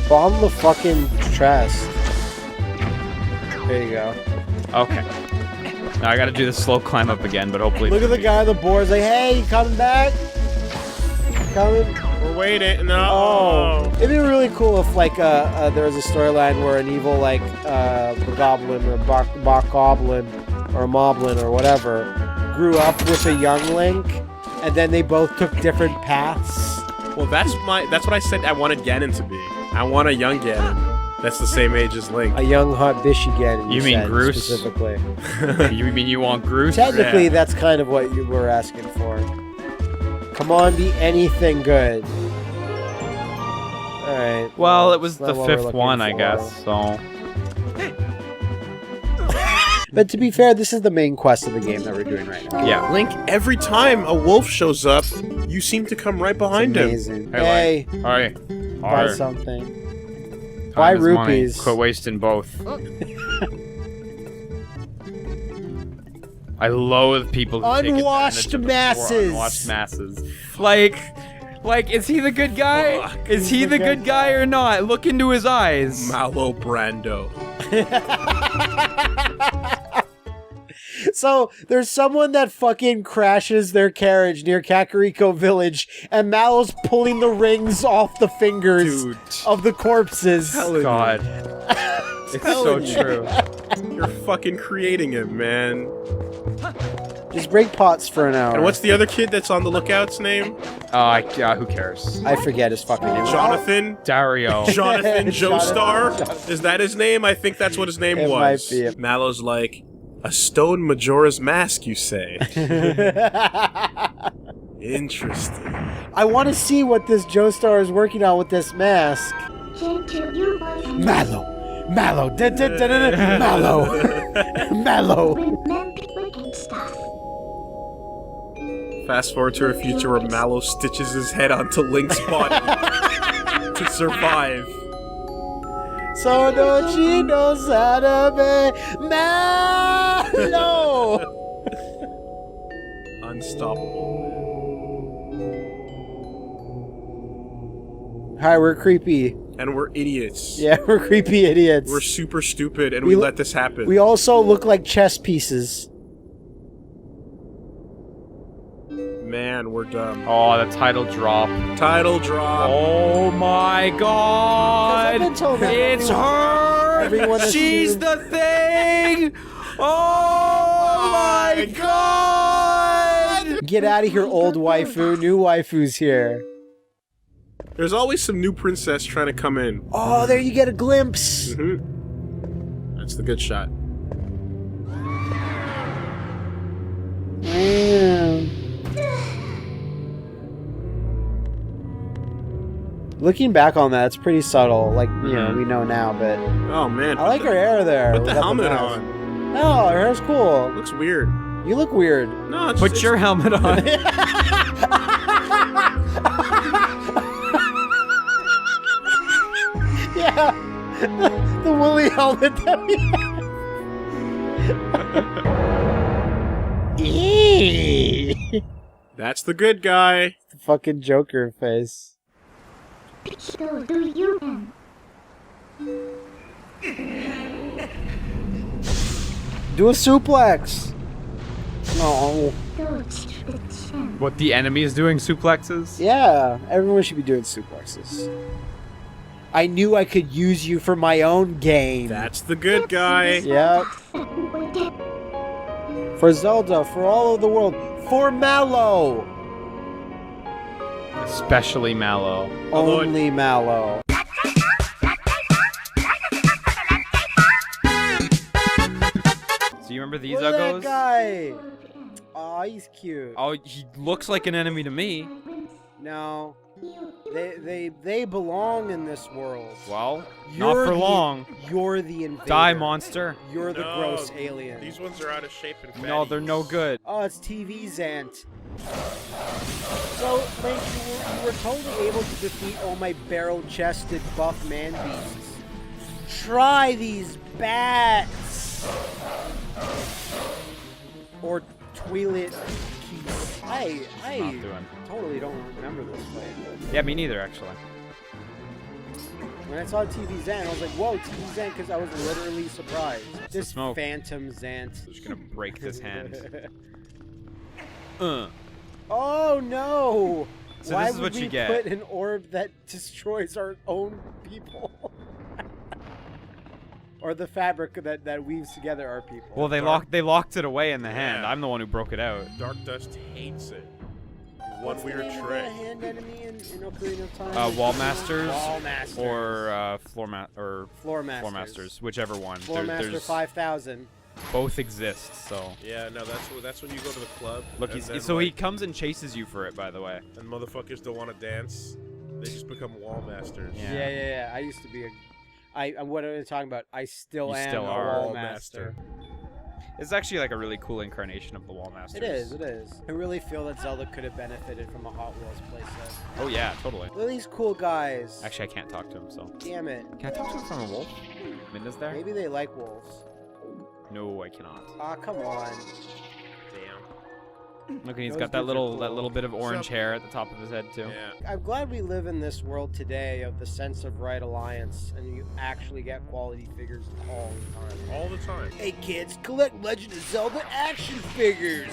B: Bomb the fucking chest. There you go.
C: Okay. Now I gotta do the slow climb up again, but hopefully...
B: Look at the guy on the boards like, hey, you coming back? Coming?
A: We're waiting. No.
B: Oh. It'd be really cool if, like, there was a storyline where an evil, like, goblin or goblin or moblin or whatever grew up with a young Link, and then they both took different paths.
A: Well, that's what I said I wanted Ganon to be. I want a young Ganon. That's the same age as Link.
B: A young hot bishy Ganon.
C: You mean
B: said,
C: Groose?
B: Specifically.
C: You mean you want Groose?
B: Technically,
A: Yeah.
B: that's kind of what you were asking for. Come on, be anything good. Alright.
C: Well, it was
B: that's
C: the
B: not what we're
C: 5th
B: looking
C: one, I
B: for.
C: guess, so...
B: But to be fair, this is the main quest of the game that we're doing right now.
C: Yeah.
A: Link, every time a wolf shows up, you seem to come right behind him.
B: Amazing.
C: Hey,
B: Hey,
C: Alright.
B: buy
C: Alright.
B: something.
C: Time
B: Buy
C: is money.
B: rupees.
C: Quit wasting both. I loathe people who take
B: Unwashed
C: advantage of the poor
B: masses.
C: unwashed masses. Like, is he the good guy? Is he the good guy or not? Look into his eyes.
A: Mallow Brando.
B: So, there's someone that fucking crashes their carriage near Kakariko Village, and Mallow's pulling the rings off the fingers
A: Dude.
B: of the corpses.
C: God. It's so true.
A: You're fucking creating him, man.
B: Just break pots for an hour.
A: And what's the other kid that's on the lookout's name?
C: Who cares?
B: I forget his fucking name.
A: Jonathan?
C: Dario.
A: Jonathan Joestar?
B: Jonathan.
A: Is that his name? I think that's what his name
B: It
A: was.
B: might be.
A: Mallow's like, a stone Majora's Mask, you say? Interesting.
B: I want to see what this Joestar is working on with this mask. Mallow. Mallow. Mallow. Mallow.
A: Fast forward to a future where Mallow stitches his head onto Link's body to survive.
B: So she knows how to be Mallow.
A: Unstoppable.
B: Hi, we're creepy.
A: And we're idiots.
B: Yeah, we're creepy idiots.
A: We're super stupid, and
B: We
A: we
B: l-
A: let this happen.
B: We also look like chess pieces.
A: Man, we're dumb.
C: Oh, the title drop.
A: Title drop.
C: Oh my god!
B: I've been told that
C: It's her!
B: everyone
C: She's
B: assumed-
C: the thing! Oh my god!
B: Get out of here, old waifu. New waifu's here.
A: There's always some new princess trying to come in.
B: Oh, there you get a glimpse.
A: That's the good shot.
B: Looking back on that, it's pretty subtle. Like, you know, we know now, but
A: Oh man.
B: I like her hair there.
A: Put the
B: without
A: helmet
B: mask.
A: on.
B: No, her hair's cool.
A: Looks weird.
B: You look weird.
A: No, it's
C: Put
A: just,
C: your helmet on.
B: Yeah, the woolly helmet that we have.
A: That's the good guy.
B: The fucking Joker face.
E: So do you then.
B: Do a suplex. No.
C: What the enemy is doing suplexes?
B: Yeah, everyone should be doing suplexes. I knew I could use you for my own gain.
A: That's the good guy.
B: Yep. For Zelda, for all of the world, for Mallow.
C: Especially Mallow.
A: Although
B: Only Mallow.
C: So you remember these
B: Look at that
C: uggos?
B: guy. Aw, he's cute.
C: Oh, he looks like an enemy to me.
B: No. They belong in this world.
C: Well,
B: You're
C: not for
B: the-
C: long.
B: You're the invader.
C: Die, monster.
B: You're the
A: No,
B: gross alien.
A: These ones are out of shape and fatty.
C: No, they're no good.
B: Oh, it's TV Zant. So, Link, you were totally able to defeat all my barrel-chested buff man beasts. Try these bats! Or Twilight keys. I
C: Not doing.
B: totally don't remember this fight.
C: Yeah, me neither, actually.
B: When I saw TV Zant, I was like, whoa, TV Zant, because I was literally surprised.
C: the
B: This
C: smoke?
B: Phantom Zant.
C: I'm just gonna break this hand.
B: Oh no!
C: So
B: Why
C: this is
B: would
C: what you
B: we
C: get.
B: put an orb that destroys our own people? Or the fabric that weaves together our people.
C: Well, they locked it away in the hand.
A: Yeah.
C: I'm the one who broke it out.
A: Dark Dust hates it. One
B: What's the
A: weird
B: name of
A: trick.
B: the hand enemy in Ocarina of Time?
C: Wall Masters,
B: Wall Masters.
C: or
B: Floor Masters.
C: Floor Masters, whichever one.
B: Floor Master
C: There's
B: 5000.
C: both exist. So
A: Yeah, no, that's when you go to the club.
C: look,
A: and
C: he's,
A: then,
C: so he
A: like,
C: comes and chases you for it. By the way.
A: and motherfuckers don't want to dance. They just become wall masters.
C: Yeah.
B: Yeah. I used to be what are we talking about? I still
C: You
B: am
C: still
B: a
C: are.
B: Wall Master.
C: It's actually like a really cool incarnation of the Wall Masters.
B: It is. I really feel that Zelda could have benefited from a Hot Wheels playset.
C: Oh yeah, totally.
B: Look at these cool guys.
C: Actually, I can't talk to him. So
B: Damn it.
C: can I talk to him from a wolf? Minda's there?
B: Maybe they like wolves.
C: No, I cannot.
B: Ah, come on.
A: Damn.
C: Look, and he's
B: Those
C: got that
B: dudes are
C: little
B: cool.
C: bit of orange
A: What's up?
C: hair at the top of his head too.
A: Yeah.
B: I'm glad we live in this world today of the sense of right alliance, and you actually get quality figures all the time.
A: All the time.
B: Hey kids, collect Legend of Zelda action figures.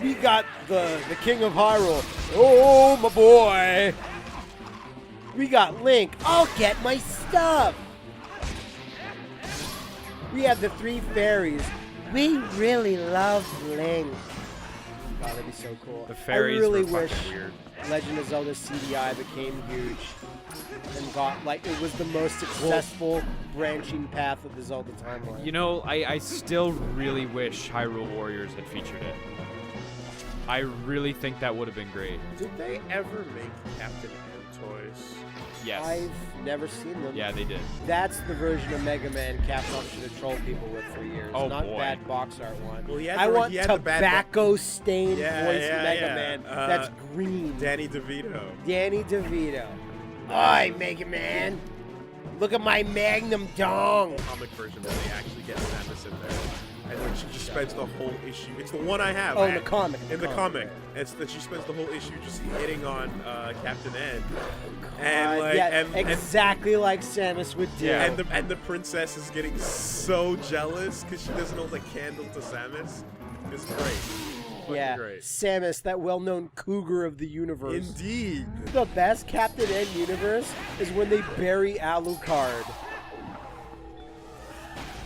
B: We got the King of Hyrule. Oh my boy. We got Link. I'll get my stuff. We have the 3 fairies. We really love Link. God, that'd be so cool.
C: The fairies
B: I really
C: were
B: wish
C: fucking weird.
B: Legend of Zelda CDI became huge and got like it was the most successful branching path of the Zelda timeline.
C: You know, I still really wish Hyrule Warriors had featured it. I really think that would have been great.
A: Did they ever make Captain N toys?
C: Yes.
B: I've never seen them.
C: Yeah, they did.
B: That's the version of Mega Man Capcom should have trolled people with for years.
C: Oh,
B: not
C: boy.
B: bad box art one.
A: Well, he had
B: I
A: the-
B: want
A: he had the bad
B: tobacco-stained
A: Yeah,
B: voice
A: yeah,
B: Mega
A: yeah.
B: Man. That's green.
A: Danny DeVito.
B: Danny DeVito. Hi, Mega Man. Look at my Magnum dong.
A: Comic version where they actually get Samus in there. And then she just spends the whole issue. It's the one I have.
B: Oh, in the comic.
A: In the comic. It's that she spends the whole issue just hitting on Captain N. And like,
B: yeah,
A: and
B: exactly like Samus would do.
C: Yeah.
A: and the princess is getting so jealous because she doesn't hold a candle to Samus. It's great. Fucking
B: Yeah,
A: great.
B: Samus, that well-known cougar of the universe.
A: Indeed.
B: The best Captain N universe is when they bury Alucard.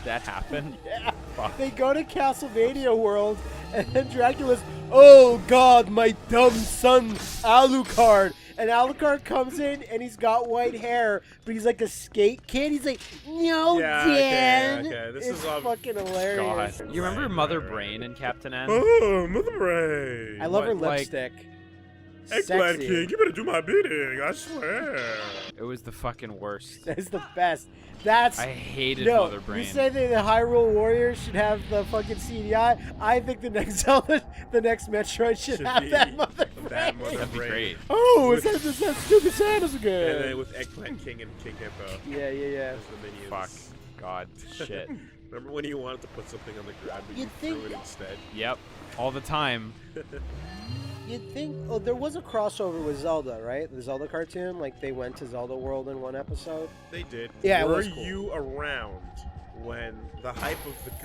C: That happened?
B: Yeah.
C: Fuck.
B: They go to Castlevania World, and then Dracula's, oh god, my dumb son, Alucard. And Alucard comes in, and he's got white hair, but he's like a skate kid. He's like, no,
A: Yeah,
B: Dad.
A: okay. This
B: it's
A: is all-
B: fucking hilarious.
C: God. You remember Mother Brain in Captain N?
A: Oh, Mother Brain.
B: I love her
C: What, like-
B: lipstick.
A: Eggplant
B: Sexy.
A: King, you better do my bidding, I swear.
C: It was the fucking worst.
B: That is the best. That's
C: I hated
B: no.
C: Mother Brain.
B: You say that the Hyrule Warriors should have the fucking CDI. I think the next Zelda, the next Metroid should have
A: be
B: that Mother
A: that
B: Brain.
A: Mother
C: That'd be
A: Brain.
C: great.
B: Oh,
A: With-
B: it's that stupid Samus
A: And
B: again.
A: then with Eggplant King and King Hippo
B: Yeah.
A: as the minions.
C: Fuck. God. Shit.
A: Remember when you wanted to put something on the ground but you
B: You'd
A: threw
B: think-
A: it instead?
C: Yep. All the time.
B: you'd think. Oh, there was a crossover with Zelda, right? The Zelda cartoon. Like they went to Zelda World in one episode.
A: They did.
B: Yeah, it
A: Were
B: was cool.
A: you around when the hype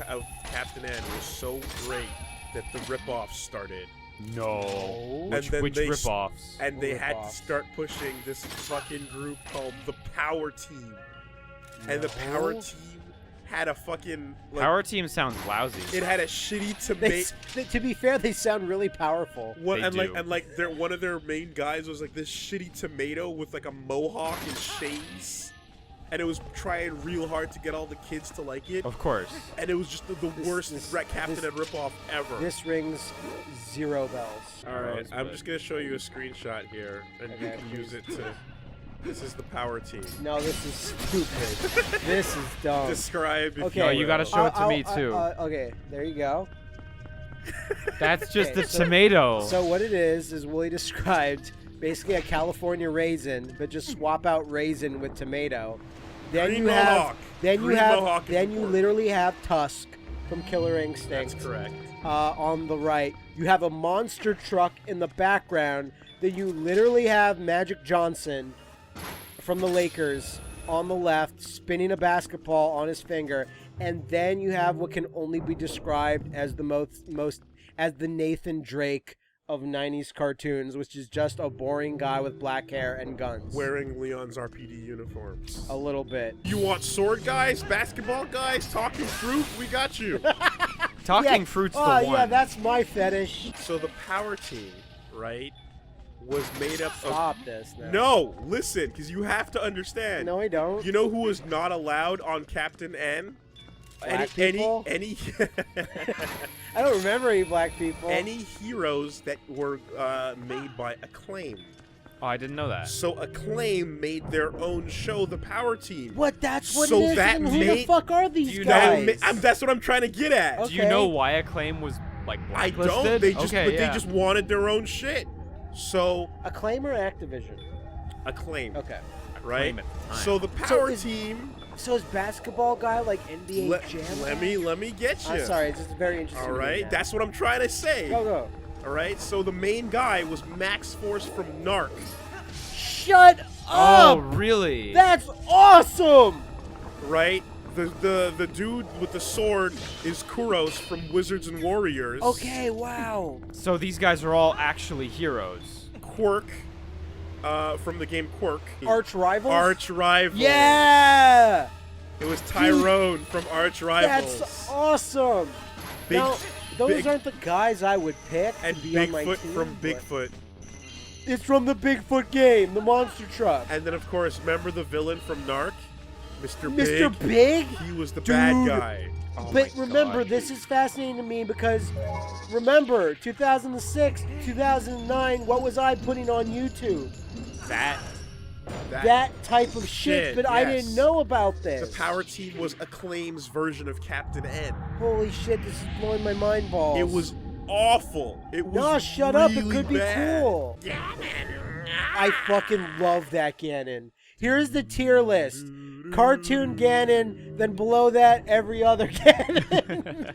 A: of Captain N was so great that the ripoffs started?
C: No.
A: And then
C: Which
A: they
C: ripoffs?
A: And they had to
B: Ripoffs.
A: start pushing this fucking group called the Power Team. And the Power
B: No.
A: Team had a fucking like,
C: Power Team sounds lousy.
A: It had a shitty
B: They,
A: tomato.
B: to be fair, they sound really powerful.
C: They do.
A: One of their main guys was like this shitty tomato with like a mohawk and shades, and it was trying real hard to get all the kids to like it.
C: Of course.
A: And it was just the worst Captain
B: this-
A: Ed ripoff ever.
B: This rings 0 bells.
A: All right,
C: Rosebud.
A: I'm just gonna show you a screenshot here, and you
B: Okay,
A: can use it to. This is the Power Team.
B: No, this is stupid. This is dumb.
A: Describe. If
B: Okay.
C: No, you gotta
A: will.
C: show it to me, too.
B: Okay, there you go.
C: That's just
B: Okay,
C: the
B: so-
C: tomato.
B: So what it is Willie described basically a California raisin, but just swap out raisin with tomato. Then
A: Green
B: you have,
A: Mohawk.
B: then you
A: Green
B: have,
A: Mohawk is
B: then you
A: important.
B: literally have Tusk from Killer Instinct.
A: That's correct.
B: On the right, you have a monster truck in the background. Then you literally have Magic Johnson from the Lakers on the left, spinning a basketball on his finger, and then you have what can only be described as the most as the Nathan Drake of 90s cartoons, which is just a boring guy with black hair and guns.
A: Wearing Leon's RPD uniforms.
B: A little bit.
A: You want sword guys, basketball guys, talking fruit? We got you.
C: Talking fruit's the
B: Oh,
C: one.
B: yeah, that's my fetish.
A: So the Power Team, right, was made up of.
B: Stop this now.
A: No, listen, because you have to understand.
B: No, I don't.
A: You know who was not allowed on Captain N?
B: Black people?
A: Any
B: I don't remember any black people.
A: any heroes that were made by Acclaim.
C: Oh, I didn't know that.
A: So Acclaim made their own show, the Power Team.
B: What? That's what
A: So
B: it is?
A: that
B: And who the
A: made-
B: fuck are these
C: you know-
B: guys?
A: That's what I'm trying to get at.
B: Okay.
C: Do you know why Acclaim was like
A: I
C: blacklisted?
A: don't. They just,
C: okay,
A: but
C: yeah.
A: they just wanted their own shit. So
B: Acclaim or Activision?
A: Acclaim,
B: Okay.
A: right?
C: Acclaim at the time.
A: So the Power
B: is-
A: Team.
B: So is basketball guy like NBA Jam?
A: Let me get you.
B: I'm sorry, it's just very interesting.
A: All
B: to me
A: right,
B: now.
A: that's what I'm trying to say.
B: Go.
A: All right, so the main guy was Max Force from Narc.
B: Shut
C: Oh,
B: up!
C: really?
B: That's awesome!
A: Right? The dude with the sword is Kuros from Wizards and Warriors.
B: Okay, wow.
C: So these guys are all actually heroes.
A: Quirk, from the game Quirk.
B: Arch rivals?
A: Arch Rival.
B: Yeah!
A: It was Tyrone from Arch Rivals.
B: That's awesome!
A: Big-
B: now, those
A: big-
B: aren't the guys I would pick
A: And
B: to be on my
A: Bigfoot
B: team,
A: from
B: but-
A: Bigfoot.
B: It's from the Bigfoot game, the monster truck.
A: And then, of course, remember the villain from Narc? Mr.
B: Mr.
A: Big?
B: Big?
A: He was the bad
B: Dude.
A: guy.
C: Oh
B: But
C: my
B: remember,
C: God.
B: this is fascinating to me because, remember, 2006, 2009, what was I putting on YouTube? That type of shit, but I
A: yes.
B: didn't know about this.
A: The Power Team was Acclaim's version of Captain N.
B: Holy shit, this is blowing my mind balls.
A: It was awful. It was
B: No, shut up, it
A: really
B: could be
A: bad.
B: cool. I fucking love that Ganon. Here's the tier list. Cartoon Ganon, then below that, every other Ganon.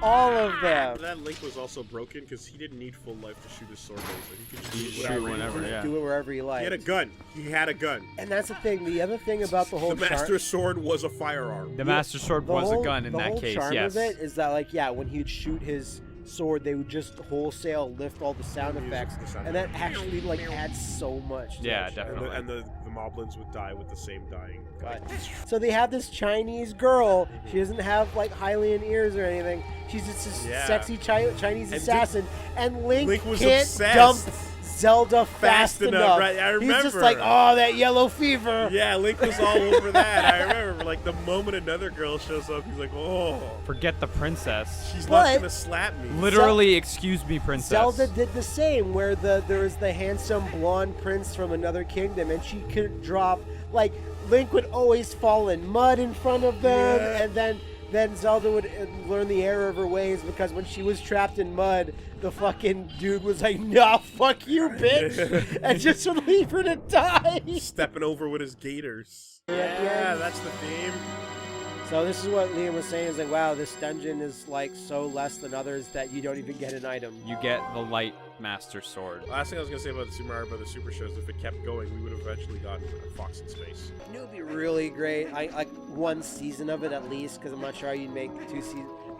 B: All of them.
A: That Link was also broken because he didn't need full life to shoot his sword laser. He could just
C: He
A: do
C: shoot
A: whatever he
C: whenever,
A: wanted.
C: yeah.
B: Do it wherever you like.
A: He had a gun. He had a gun.
B: And that's the thing. The other thing about the whole
A: The Master Sword was a firearm.
C: The Master Sword
B: the
C: was
B: whole-
C: a gun in
B: the
C: that
B: whole
C: case,
B: charm
C: yes.
B: of it is that, like, yeah, when he'd shoot his sword, they would just wholesale lift all the sound
A: The music,
B: effects,
A: the sound
B: and that
A: effects.
B: actually like adds so much. To
C: Yeah,
B: that show.
C: definitely.
A: And the moblins would die with the same dying.
B: But- so they have this Chinese girl. She doesn't have like Hylian ears or anything. She's just this
A: Yeah.
B: sexy Chinese assassin, and Link
A: was
B: can't
A: obsessed.
B: dump Zelda fast
A: enough, right? I
B: He's just
A: remember.
B: like, oh, that yellow fever.
A: Yeah, Link was all over that. I remember, like, the moment another girl shows up, he's like, oh,
C: Forget the princess.
A: she's
B: But-
A: not gonna slap me.
C: Literally, excuse me, princess.
B: Zelda did the same, where there was the handsome blonde prince from another kingdom, and she could drop like Link would always fall in mud in front of them,
A: Yeah.
B: and then Zelda would learn the error of her ways because when she was trapped in mud, the fucking dude was like, "Nah, fuck you, bitch," and just would leave her to die.
A: Stepping over with his gators.
B: Yeah,
A: Yeah, that's the theme.
B: So this is what Liam was saying, is like, wow, this dungeon is like so less than others that you don't even get an item.
C: You get the light Master Sword.
A: Last thing I was gonna say about the Super Mario Brothers Super Show is if it kept going, we would have eventually gotten Fox in Space.
B: It would be really great. I like one season of it at least, because I'm not sure how you'd make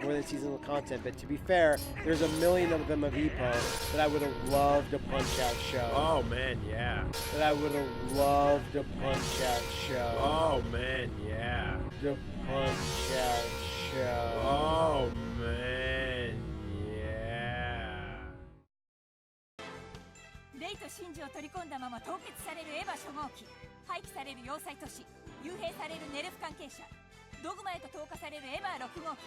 B: more than seasonal content. But to be fair, there's a million of them of EPO that I would have loved a Punch-Out show.
A: Oh man, yeah.
B: That I would have loved a Punch-Out show.
A: Oh man, yeah.
B: The Punch-Out show.
A: Oh man, yeah.
F: レイとシンジを取り込んだまま凍結されるエヴァ初号機、廃棄される要塞都市、幽閉されるネルフ関係者、ドグマへと投下されるエヴァ6号機、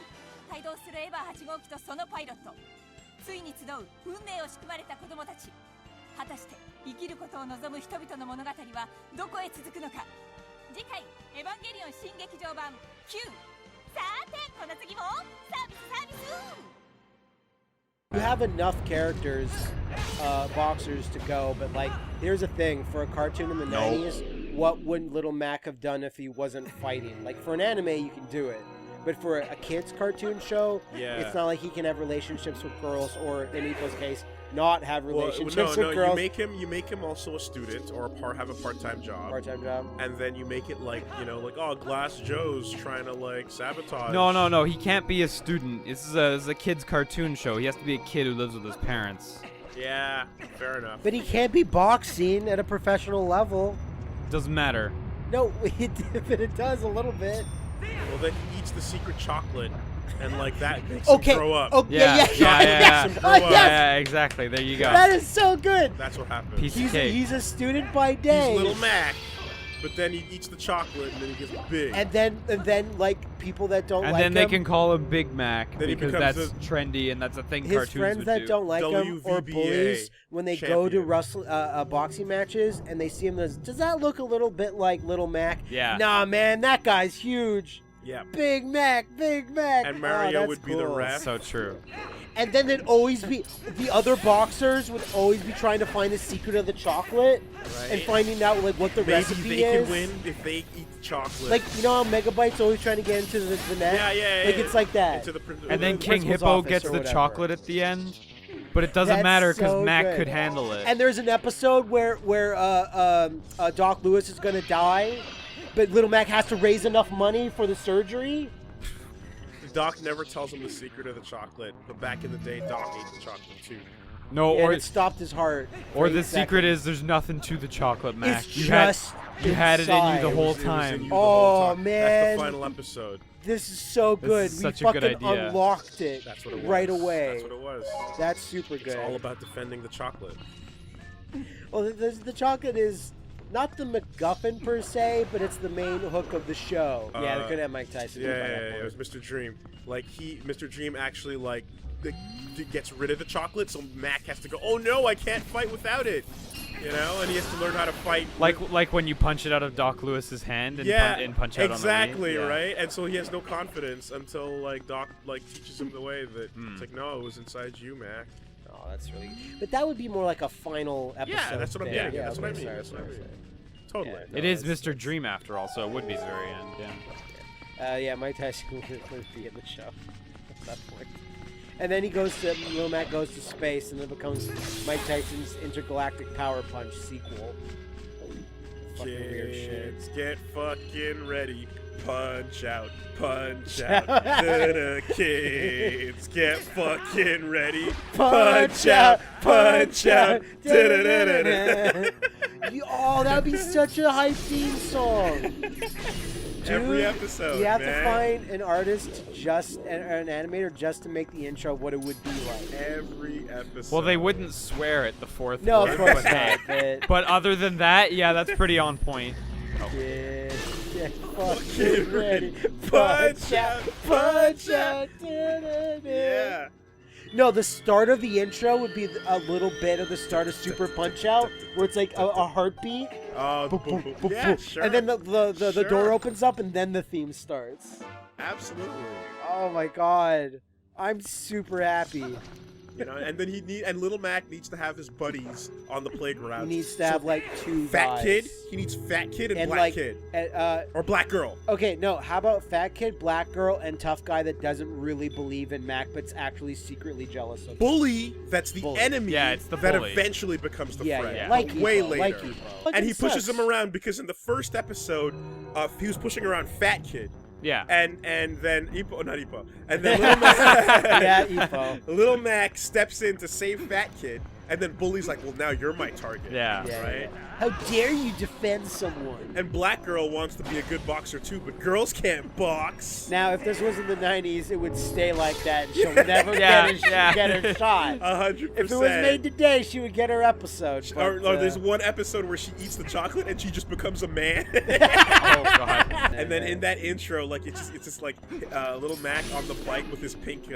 F: 帯同するエヴァ8号機とそのパイロット、ついに集う運命を仕組まれた子供たち。果たして生きることを望む人々の物語はどこへ続くのか。次回「エヴァンゲリオン新劇場版9」。さてこの次もサービス。
B: You have enough characters, boxers to go, but like, here's a thing, for a cartoon in the 90s, what would Little Mac have done if he wasn't fighting? Like, for an anime, you can do it. But for a kid's cartoon show, it's not like he can have relationships with girls, or in Ito's case, not have relationships with girls.
A: You make him also a student or have a part-time job.
B: Part-time job.
A: And then you make it like, oh, Glass Joe's trying to like sabotage.
C: No. He can't be a student. This is a kid's cartoon show. He has to be a kid who lives with his parents.
A: Yeah, fair enough.
B: But he can't be boxing at a professional level.
C: Doesn't matter.
B: No, but it does a little bit.
A: Well, then he eats the secret chocolate, and like that makes him grow up.
B: Okay,
C: Yeah,
B: yes.
C: exactly. There you go.
B: That is so good.
A: That's what happens.
C: Piece of cake.
B: He's a student by day.
A: He's Little Mac, but then he eats the chocolate, and then he gets big.
B: And then like people that don't
C: And
B: like
C: then they can call him Big Mac
A: Then he
C: because
A: becomes
C: that's trendy and that's a thing
B: his
C: cartoons
B: friends
C: would
B: that
C: do.
B: don't like him or
A: WVBA
B: bullies when they go to
A: champion.
B: boxing matches and they see him as, does that look a little bit like Little Mac?
C: Yeah.
B: Nah, man, that guy's huge.
A: Yeah.
B: Big Mac.
A: And Mario
B: that's
A: would be the
B: cool.
A: ref.
C: So true.
B: And then there'd always be the other boxers would always be trying to find the secret of the chocolate and finding out like what the recipe
A: Maybe they
B: is.
A: can win if they eat the chocolate.
B: Like, you know how Megabyte's always trying to get into the net?
A: Yeah.
B: Like it's like that.
A: Into the
C: And then
B: the
C: King
B: principal's
C: Hippo
B: office
C: gets
B: or
C: the
B: whatever.
C: chocolate at the end, but it doesn't
B: That's
C: matter because
B: so
C: Mac
B: good.
C: could handle it.
B: And there's an episode where Doc Lewis is gonna die, but Little Mac has to raise enough money for the surgery.
A: Doc never tells him the secret of the chocolate, but back in the day, Doc ate the chocolate too.
C: No,
B: And
C: or
B: it stopped his heart.
C: or
B: for
C: the
B: 8
C: secret
B: seconds.
C: is there's nothing to the chocolate, Mac.
B: It's
C: you
B: just
C: had it in you
B: inside.
C: the whole
A: It was in
C: time.
A: you the whole time.
B: man.
A: That's the final episode.
B: This is so good.
C: is
B: We
C: such a good
B: fucking
C: idea.
B: unlocked it,
A: That's what it was.
B: right away.
A: That's what it was.
B: That's super good.
A: It's all about defending the chocolate.
B: Well, the chocolate is not the MacGuffin per se, but it's the main hook of the show. Yeah, they could have Mike Tyson. do it by that
A: It was
B: point.
A: Mr. Dream. Like Mr. Dream actually gets rid of the chocolate, so Mac has to go. Oh no, I can't fight without it. And he has to learn how to fight.
C: Like when you punch it out of Doc Lewis's hand and punch out
A: exactly,
C: on the Wii.
A: right? And so he has no confidence until Doc teaches him the way that it's like, no, it was inside you, Mac.
B: Oh, that's really good. But that would be more like a final episode.
A: Yeah, that's what I'm
B: thing.
A: getting.
B: Yeah,
A: That's what I
B: okay,
A: mean.
B: sorry,
A: That's what I
B: sorry,
A: mean.
B: sorry.
A: Totally.
B: Yeah,
C: It
B: no,
C: is
B: that's-
C: Mr. Dream after all, so it would be the very end. Yeah.
B: Mike Tyson would be in the show at that point. And then Lil Mac goes to space, and it becomes Mike Tyson's Intergalactic Power Punch sequel. Fucking weird shit.
A: Kids, get fucking ready. Punch out, punch out. Da-da, kids, get fucking ready. Punch out, punch out. Da-da-da-da-da.
B: Oh, that would be such a hype theme song.
A: Every
B: Dude,
A: episode,
B: you have
A: man.
B: to find an artist or an animator just to make the intro what it would be like.
A: Every episode.
C: Well, they wouldn't swear at the fourth
B: No,
C: word,
B: of course
C: but hey.
B: not. But
C: But other than that, yeah, that's pretty on point.
B: yeah, fucking ready. Punch out, punch out.
A: Yeah.
B: No, the start of the intro would be a little bit of the start of Super Punch Out, where it's like a heartbeat.
A: Oh,
B: Boop, boop, boop,
A: yeah,
B: boop.
A: sure.
B: And then the
A: Sure.
B: door opens up, and then the theme starts.
A: Absolutely.
B: Oh my god. I'm super happy.
A: You know, and then and Little Mac needs to have his buddies on the playground.
B: He needs to have like two
A: Fat
B: guys.
A: Kid. He needs Fat Kid and Black
B: like,
A: Kid.
B: Or
A: Black Girl.
B: Okay, no. How about Fat Kid, Black Girl, and Tough Guy that doesn't really believe in Mac, but's actually secretly jealous of him?
A: Bully. That's the
B: Bully.
A: enemy.
C: Yeah, it's the
A: that
C: bully.
A: eventually becomes the friend.
B: Yeah.
A: But
B: Like
A: way
B: Evo,
A: later.
B: like Evo.
A: And he
B: Fucking
A: pushes
B: sucks.
A: him around because in the first episode, he was pushing around Fat Kid.
C: Yeah.
A: And then not Ipo. And then Little Mac,
B: Yeah, Evo.
A: Little Mac steps in to save Fat Kid, and then Bully's like, "Well, now you're my target."
C: Yeah.
A: Right.
B: How dare you defend someone?
A: And Black Girl wants to be a good boxer too, but girls can't box.
B: Now, if this was in the 90s, it would stay like that. And she'll never
C: Yeah,
B: get her shot.
A: 100%.
B: If it was made today, she would get her episode.
A: Or
B: but,
A: there's one episode where she eats the chocolate and she just becomes a man.
C: Oh god.
A: And then in that intro, like it's just like Little Mac on the bike with his pink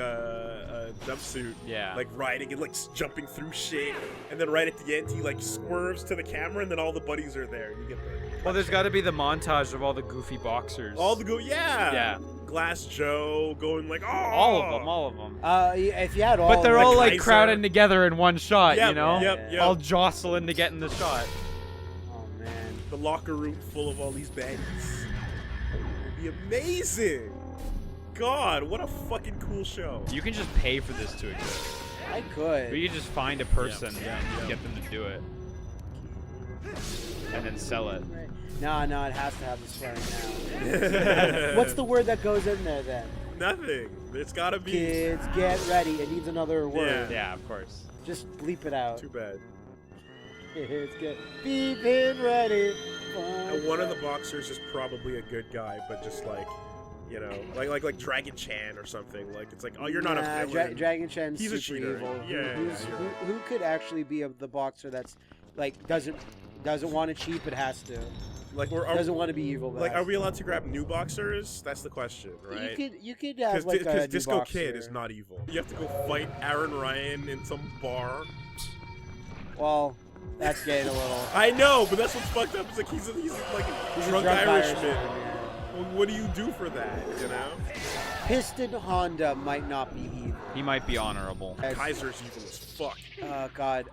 A: jumpsuit,
C: Yeah.
A: like riding and like jumping through shit. And then right at the end, he like swerves to the camera, and then all the buddies are there. You get the
C: Well, there's got to be the montage of all the goofy boxers. Yeah.
A: Glass Joe going like, oh,
C: All of them.
B: if you had all,
C: But they're
A: Like
C: all like
A: Kaiser.
C: crowded together in one shot,
A: Yep,
C: you know?
A: yep, yep.
C: All jostling to get in the shot.
B: Oh man.
A: the locker room full of all these baddies. It'd be amazing. God, what a fucking cool show.
C: You can just pay for this to exist.
B: I could.
C: Or you just find a person
A: Yeah,
C: and
A: yeah.
C: get them to do it. And then sell it.
B: No, it has to have the swearing now. What's the word that goes in there then?
A: Nothing. It's gotta be.
B: Kids, get ready. It needs another word.
C: Yeah, of course.
B: Just bleep it out.
A: Too bad.
B: Kids, get beeping ready.
A: And one of the boxers is probably a good guy, but just like, you know, like Dragon Chan or something. Like it's like, oh, you're not a villain.
B: Dragon Chan's
A: He's a
B: super
A: cheater.
B: evil.
A: Yeah,
B: Who could actually be the boxer that's like doesn't want to cheat but has to?
A: Like
B: Doesn't want to be evil. But
A: Like,
B: has
A: are we allowed to grab new boxers? That's the question, right?
B: You could have like a new
A: Disco
B: boxer.
A: Kid is not evil. You have to go fight Aaron Ryan in some bar.
B: Well, that's getting a little.
A: I know, but that's what's fucked up. It's like he's like
B: He's
A: a
B: a
A: drunk
B: drunk
A: Irishman.
B: yeah.
A: Well, what do you do for that? You know,
B: Piston Honda might not be evil.
C: He might be honorable.
A: Kaiser's evil as fuck.
B: God.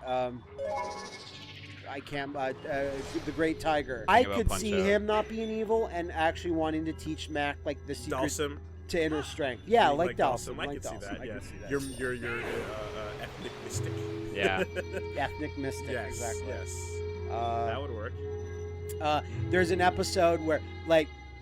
B: I can't. The Great Tiger.
C: Think
B: I
C: about
B: could
C: Punch
B: see
C: Out.
B: hing not being evil and actually wanting to teach Mac like the secret
A: Dalsum.
B: to inner strength. Yeah, like Dalsum.
A: I
B: Like
A: can see
B: Dalsum.
A: that.
B: I
A: Yeah,
B: can see that.
A: you're ethnic mystic.
C: Yeah.
B: Ethnic mystic.
A: Yes,
B: Exactly.
A: yes. That would work.
B: There's an episode where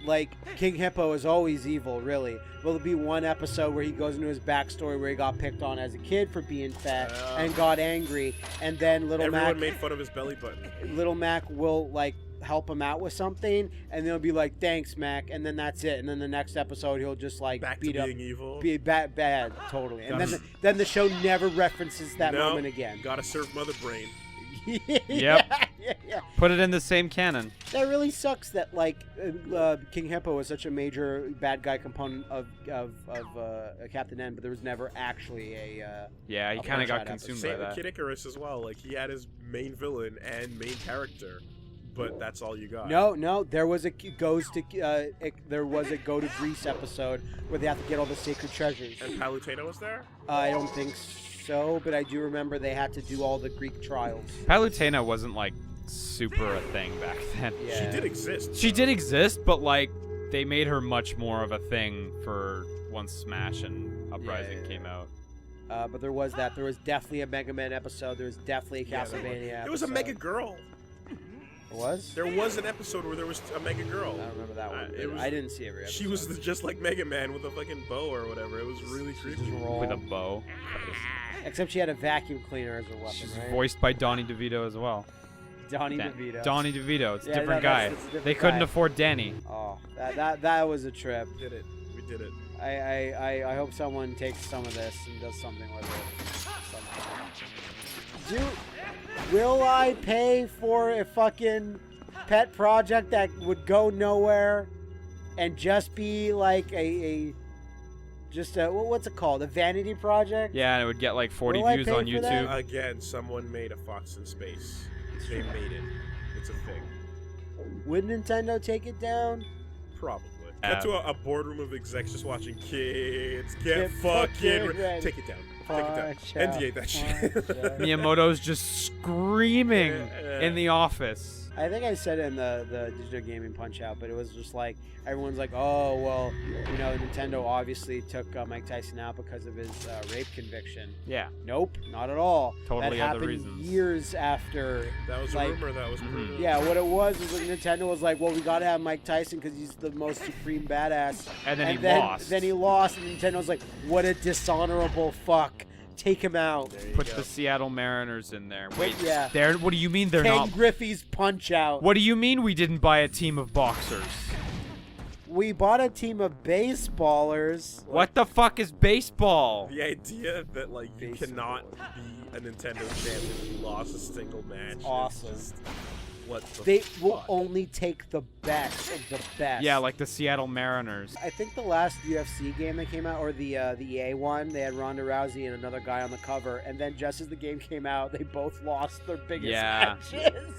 B: like King Hippo is always evil, really. Will there be one episode where he goes into his backstory where he got picked on as a kid for being fat and got angry, and then
A: Everyone made fun of his belly button.
B: Little Mac will like help him out with something, and they'll be like, "Thanks, Mac," and then that's it. And then the next episode, he'll just like
A: Back
B: beat
A: to
B: up,
A: being evil.
B: be bad, totally. And
A: Gotta-
B: then the show never references that
A: No,
B: moment again.
A: Gotta serve Mother Brain.
C: Yep.
B: yeah.
C: Put it in the same canon.
B: That really sucks that like King Hippo was such a major bad guy component of Captain N, but there was never actually a.
C: Yeah, he
B: A
C: kind of got
B: Punch-Out
C: consumed
A: Same
C: by
A: with
C: that.
A: Kid Icarus as well. Like he had his main villain and main character, but that's all you got.
B: No, there was a go to Greece episode where they have to get all the sacred treasures.
A: And Palutena was there.
B: I don't think so, but I do remember they had to do all the Greek trials.
C: Palutena wasn't like super a thing back then.
B: Yeah.
A: She did exist.
C: She did exist, but like they made her much more of a thing for once Smash and Uprising
B: Yeah.
C: came out.
B: But there was that. There was definitely a Mega Man episode. There was definitely a
A: Yeah,
B: Castlevania
A: there was a
B: episode.
A: Mega Girl.
B: There was?
A: There was an episode where there was a Mega Girl.
B: I don't remember that one.
A: it was-
B: I didn't see every episode.
A: She was just like Mega Man with a fucking bow or whatever. It was really creepy.
B: Just roll.
C: With a bow.
B: Except she had a vacuum cleaner as a weapon,
C: She's
B: right?
C: voiced by Donnie DeVito as well.
B: Donnie
C: Dan-
B: DeVito.
C: Donnie DeVito. It's a
B: Yeah,
C: different
B: no,
C: guy.
B: that's a different
C: They couldn't
B: guy.
C: afford Danny.
B: Oh, that was a trip.
A: We did it. We did it.
B: I hope someone takes some of this and does something with it. Will I pay for a fucking pet project that would go nowhere and just be like what's it called? A vanity project?
C: Yeah, and it would get like 40
B: Will I
C: views
B: pay
C: on
B: for that?
C: YouTube.
A: Again, someone made a Fox in Space. They made it. It's a thing.
B: Would Nintendo take it down?
A: Probably. Got to a boardroom of execs just watching kids get
B: Get
A: fucking
B: fucking ready.
A: take it down. Take
B: Punch
A: it down.
B: out,
A: NDA that shit.
B: punch out.
C: Miyamoto's just screaming in the office.
B: I think I said it in the Digital Gaming Punch-Out, but it was just like, everyone's like, oh, well, you know, Nintendo obviously took Mike Tyson out because of his rape conviction.
C: Yeah.
B: Nope, not at all.
C: Totally
B: that
C: other
B: happened
C: reasons.
B: years after.
A: That was
B: like,
A: a rumor that was proven.
B: Yeah, what it was like Nintendo was like, well, we gotta have Mike Tyson because he's the most supreme badass.
C: And then he lost.
B: Then he lost, and Nintendo was like, what a dishonorable fuck. Take him out.
C: Put the Seattle Mariners in there. Wait,
B: yeah.
C: What do you mean they're
B: Ken
C: not?
B: Griffey's Punch-Out.
C: What do you mean we didn't buy a team of boxers?
B: We bought a team of baseballers.
C: What the fuck is baseball?
A: The idea that like you
B: Baseball.
A: cannot be a Nintendo champion if you lost a single match. is
B: Awesome.
A: just- what the
B: They
A: fuck?
B: will only take the best of the best.
C: Yeah, like the Seattle Mariners.
B: I think the last UFC game that came out, or the EA one, they had Ronda Rousey and another guy on the cover, and then just as the game came out, they both lost their biggest
C: Yeah.
B: matches.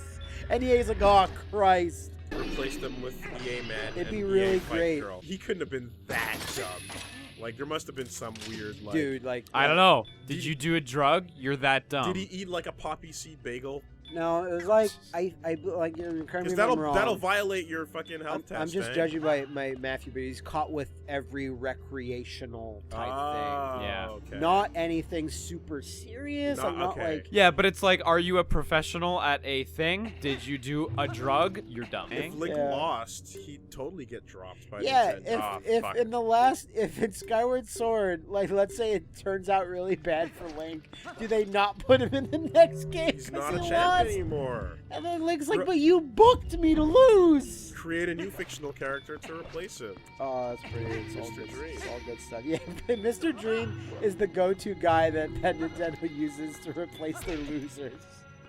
B: And EA's like, oh Christ.
A: Replace them with EA Man.
B: It'd
A: and
B: be
A: EA
B: really
A: Fight
B: great.
A: Girl. He couldn't have been that dumb. Like there must have been some weird like.
B: Dude, like
C: I don't know. Did you do a drug? You're that dumb.
A: Did he eat like a poppy seed bagel?
B: No, it was like I like correct me
A: Because
B: if I'm wrong.
A: that'll violate your fucking health test.
B: I'm just
A: man.
B: judging by Matthew, but he's caught with every recreational type
A: Oh,
C: Yeah.
A: Okay.
B: thing. Not anything super serious. I'm not
A: okay.
B: like
C: Yeah, but it's like, are you a professional at a thing? Did you do a drug? You're dumb.
A: If Link
B: Yeah.
A: lost, he'd totally get dropped by
B: yeah.
A: Nintendo.
B: If
C: fuck.
B: in the last if it's Skyward Sword, like let's say it turns out really bad for Link, do they not put him in the next game?
A: He's
B: 'cause
A: not a
B: he
A: champion
B: lost?
A: anymore.
B: And then Link's like, but you booked me to lose.
A: Create a new fictional character to replace him.
B: Oh, that's pretty. It's all
A: Mr.
B: good.
A: Dream.
B: It's all good stuff. Yeah, but Mr. Dream is the go-to guy that Nintendo uses to replace their losers.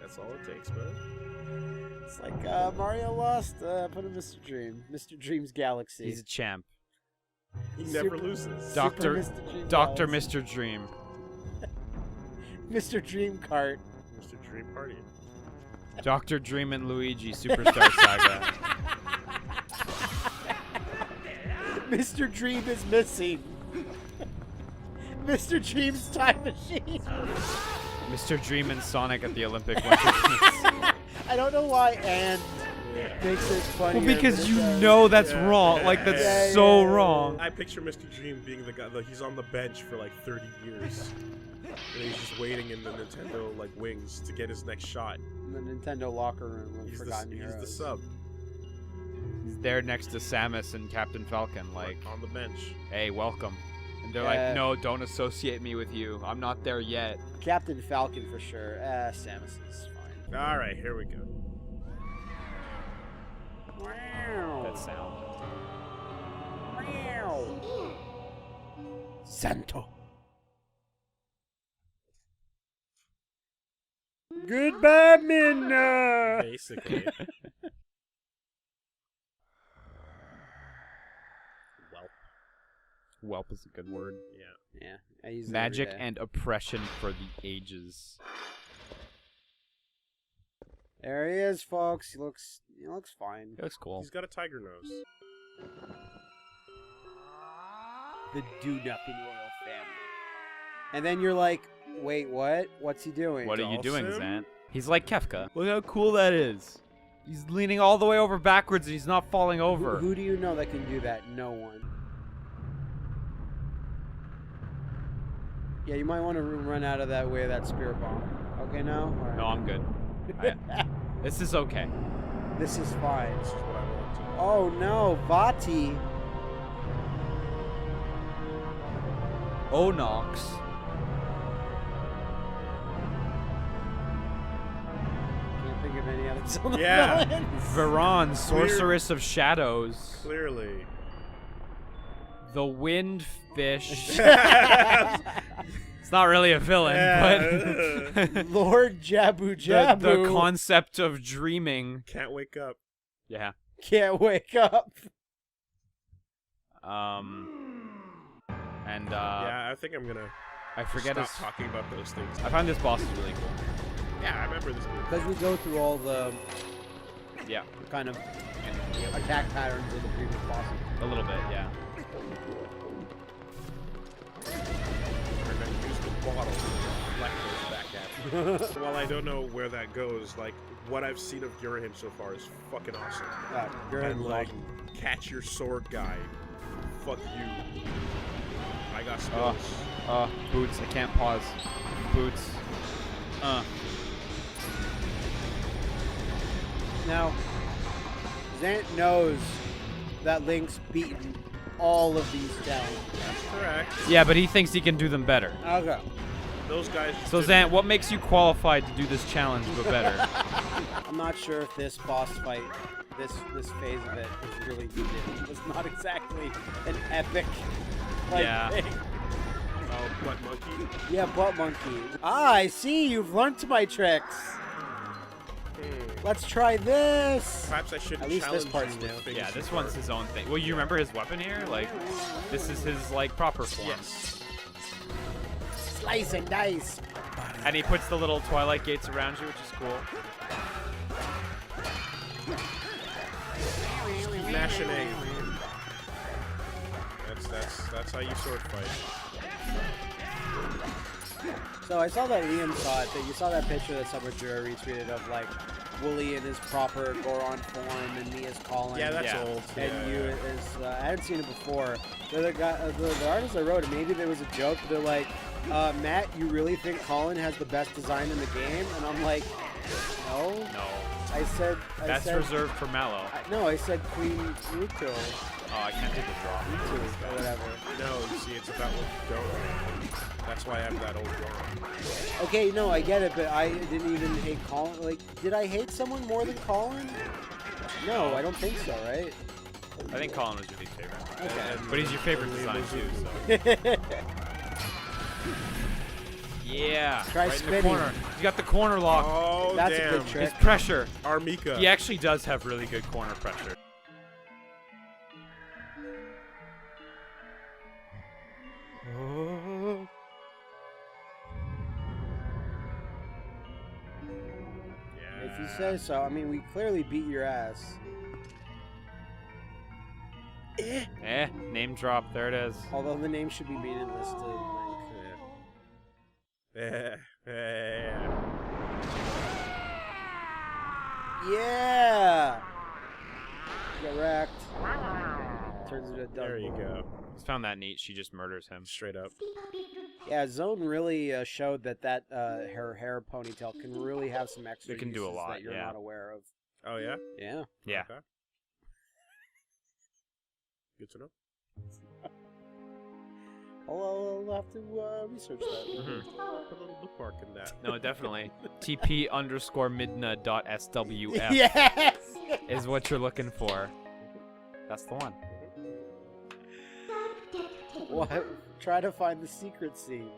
A: That's all it takes, man.
B: It's like Mario lost. Put in Mr. Dream. Mr. Dream's Galaxy.
C: He's a champ.
A: He
B: Super-
A: never loses.
C: Doctor,
B: Mr. Dream
C: Doctor,
B: Galaxy.
C: Mr. Dream.
B: Mr. Dream Kart.
A: Mr. Dream Party.
C: Doctor Dream and Luigi Superstar Saga.
B: Mr. Dream is missing. Mr. Dream's time machine.
C: Mr. Dream and Sonic at the Olympic Winter Games.
B: I don't know why and makes it funny.
C: Well, because you know that's wrong. Like, that's
B: Yeah,
C: so
B: yeah, yeah.
C: wrong.
A: I picture Mr. Dream being the guy. Like, he's on the bench for like 30 years, and he's just waiting in the Nintendo like wings to get his next shot.
B: In the Nintendo locker room of
A: He's
B: Forgotten
A: the
B: Heroes.
A: sub
C: He's there next to Samus and Captain Falcon, like,
A: on the bench.
C: hey, welcome. And they're
B: Yeah.
C: like, no, don't associate me with you. I'm not there yet.
B: Captain Falcon for sure. Samus is fine.
A: All right, here we go.
C: That sound.
B: Santo. Goodbye, Minna.
A: Basically.
C: Whelp is a good word.
A: Yeah.
B: Yeah, I use it
C: Magic
B: every day.
C: and oppression for the ages.
B: There he is, folks. He looks fine.
C: It looks cool.
A: He's got a tiger nose.
B: The Do-Nothing royal family. And then you're like, wait, what? What's he doing?
C: What are you doing,
A: Dawson?
C: Zant? He's like Kefka. Look how cool that is. He's leaning all the way over backwards and he's not falling over.
B: Who do you know that can do that? No one. Yeah, you might want to run out of that way of that spirit bomb. Okay, now? All right.
C: No, I'm good. This is okay.
B: This is fine.
A: This is what I want to.
B: Oh no, Vati.
C: Onox.
B: Can't think of any other Zelda
A: Yeah.
B: villains.
C: Varan, Sorceress of Shadows.
A: Clearly.
C: The Wind Fish. It's not really a villain, but
B: Lord Jabu
C: the
B: Jabu.
C: concept of dreaming.
A: Can't wake up.
C: Yeah.
B: Can't wake up.
C: And
A: Yeah, I think I'm gonna
C: I forget
A: stop
C: his.
A: talking about those things.
C: I find this boss is really cool.
A: Yeah, I remember this game.
B: Because we go through all the
C: Yeah.
B: kind of attack patterns of the previous bosses.
C: A little bit, yeah.
A: We're gonna use the bottle to deflect those back at you. While I don't know where that goes, like, what I've seen of Gurahin so far is fucking awesome.
B: Gurahin
A: And,
B: was
A: like,
B: awesome.
A: catch your sword guy. Fuck you. I got skills.
C: Boots, I can't pause. Boots.
B: Now, Zant knows that Link's beaten all of these down.
A: That's correct.
C: Yeah, but he thinks he can do them better.
B: Okay.
A: Those guys.
C: So Zant, what makes you qualified to do this challenge but better?
B: I'm not sure if this boss fight, this phase of it, was really needed. It was not exactly an epic thing.
A: Oh, butt monkey.
B: Yeah, butt monkey. Ah, I see. You've learned my tricks. Let's try this.
A: Perhaps I should
B: At least this
A: challenge
B: part's
A: you with
B: new.
A: things
C: Yeah, this
A: you
C: one's
A: learned.
C: his own thing. Well, you remember his weapon here? Like, this is his, like, proper form.
A: Yes.
B: Slice and dice.
C: And he puts the little Twilight gates around you, which is cool.
A: Mashing A. That's how you sword fight.
B: So I saw that Liam saw it. That you saw that picture that someone drew or retweeted of like Wooly in his proper Goron form and Mia's calling.
A: Yeah, that's old.
B: And
A: Yeah,
B: you
A: yeah.
B: is I hadn't seen it before. The guy, the artist that wrote it, maybe there was a joke. They're like, Matt, you really think Colin has the best design in the game? And I'm like, no.
C: No.
B: I said
C: That's reserved for Mallow.
B: I said Queen Ruto.
C: Oh, I can't do the draw.
B: Ruto or whatever.
A: No, you see, it's about what you don't. That's why I have that old Goron.
B: Okay, no, I get it, but I didn't even hate Colin. Like, did I hate someone more than Colin? No, I don't think so, right?
C: I think Colin was your least favorite.
B: Okay.
C: But he's your favorite design too, so. Yeah.
B: Try
C: right in the
B: spinning.
C: corner. He's got the corner lock.
A: Oh,
B: That's
A: damn.
B: a good trick.
C: His pressure.
A: Armika.
C: He actually does have really good corner pressure.
B: If you say so. I mean, we clearly beat your ass.
C: Name drop. There it is.
B: Although the name should be meaningless to Link. Yeah! Get wrecked. Turns into a dog.
A: There you go.
C: Just found that neat. She just murders him.
A: Straight up.
B: Yeah, Zone really showed that her hair ponytail can really have some extra
C: It can do a
B: uses
C: lot,
B: that you're
C: yeah.
B: not aware of.
A: Oh, yeah?
B: Yeah.
C: Yeah.
A: Okay. Good to know.
B: I'll have to research that.
A: Put a little bookmark in that.
C: No, definitely. TP_midna.swf
B: Yes!
C: is what you're looking for. That's the one.
B: What? Try to find the secret scene.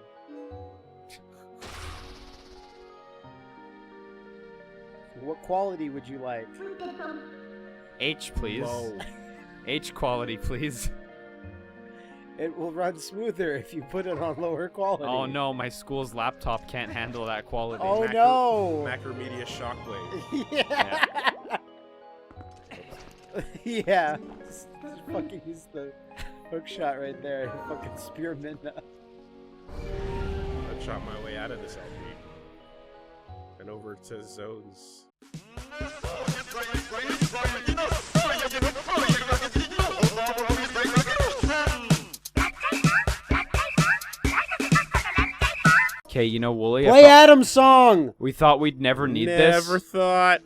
B: What quality would you like?
C: H, please.
A: Low.
C: H quality, please.
B: It will run smoother if you put it on lower quality.
C: Oh no, my school's laptop can't handle that quality.
B: Oh no!
A: Macromedia Shockwave.
B: Yeah. Yeah. Just fucking use the hook shot right there. Fucking spearmint.
A: I shot my way out of this LP. And over to Zones.
C: Okay, you know, Wooly,
B: Play Adam's song!
C: we thought we'd never need this.
A: Never thought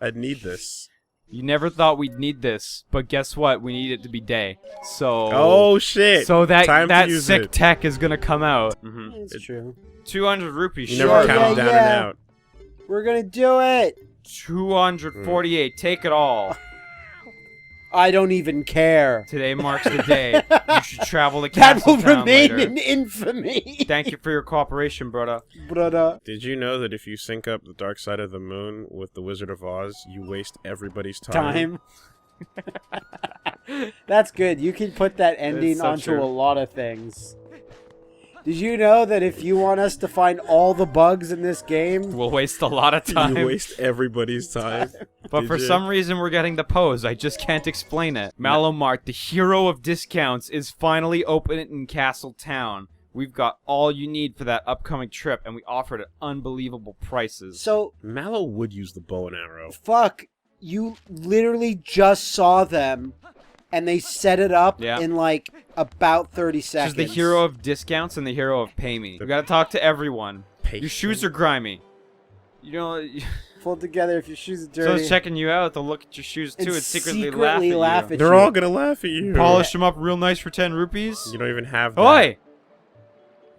A: I'd need this.
C: You never thought we'd need this, but guess what? We need it to be day. So
A: Oh shit!
C: so that
A: Time to
C: that
A: use
C: sick
A: it.
C: tech is gonna come out.
B: It's true.
C: 200 rupees.
A: You
C: Sure.
A: never
B: Yeah,
A: count
B: yeah,
A: down
B: yeah.
A: and out.
B: We're gonna do it!
C: 248. Take it all.
B: I don't even care.
C: Today marks the day. You should travel to
B: That will
C: Castletown
B: remain
C: later.
B: in infamy.
C: Thank you for your cooperation, brother.
B: Brother.
A: Did you know that if you sync up the Dark Side of the Moon with the Wizard of Oz, you waste everybody's time?
B: That's good. You can put that ending
A: so
B: onto
A: true.
B: a lot of things. Did you know that if you want us to find all the bugs in this game,
C: We'll waste a lot of time.
A: You waste everybody's time.
C: But
A: Did
C: for
A: ya?
C: some reason, we're getting the pose. I just can't explain it. Mallow Mart, the hero of discounts, is finally open in Castle Town. We've got all you need for that upcoming trip, and we offer it at unbelievable prices.
B: So,
A: Mallow would use the bow and arrow.
B: fuck, you literally just saw them, and they set it up
C: Yeah.
B: in, like, about 30 seconds.
C: She's the hero of discounts and the hero of pay me. We gotta talk to everyone. Your shoes are grimy. You know,
B: Pull it together if your shoes are dirty.
C: someone's checking you out. They'll look at your shoes too and secretly laugh at you.
A: They're all gonna laugh at you.
C: Polish them up real nice for 10 rupees.
A: You don't even have that.
C: Oi!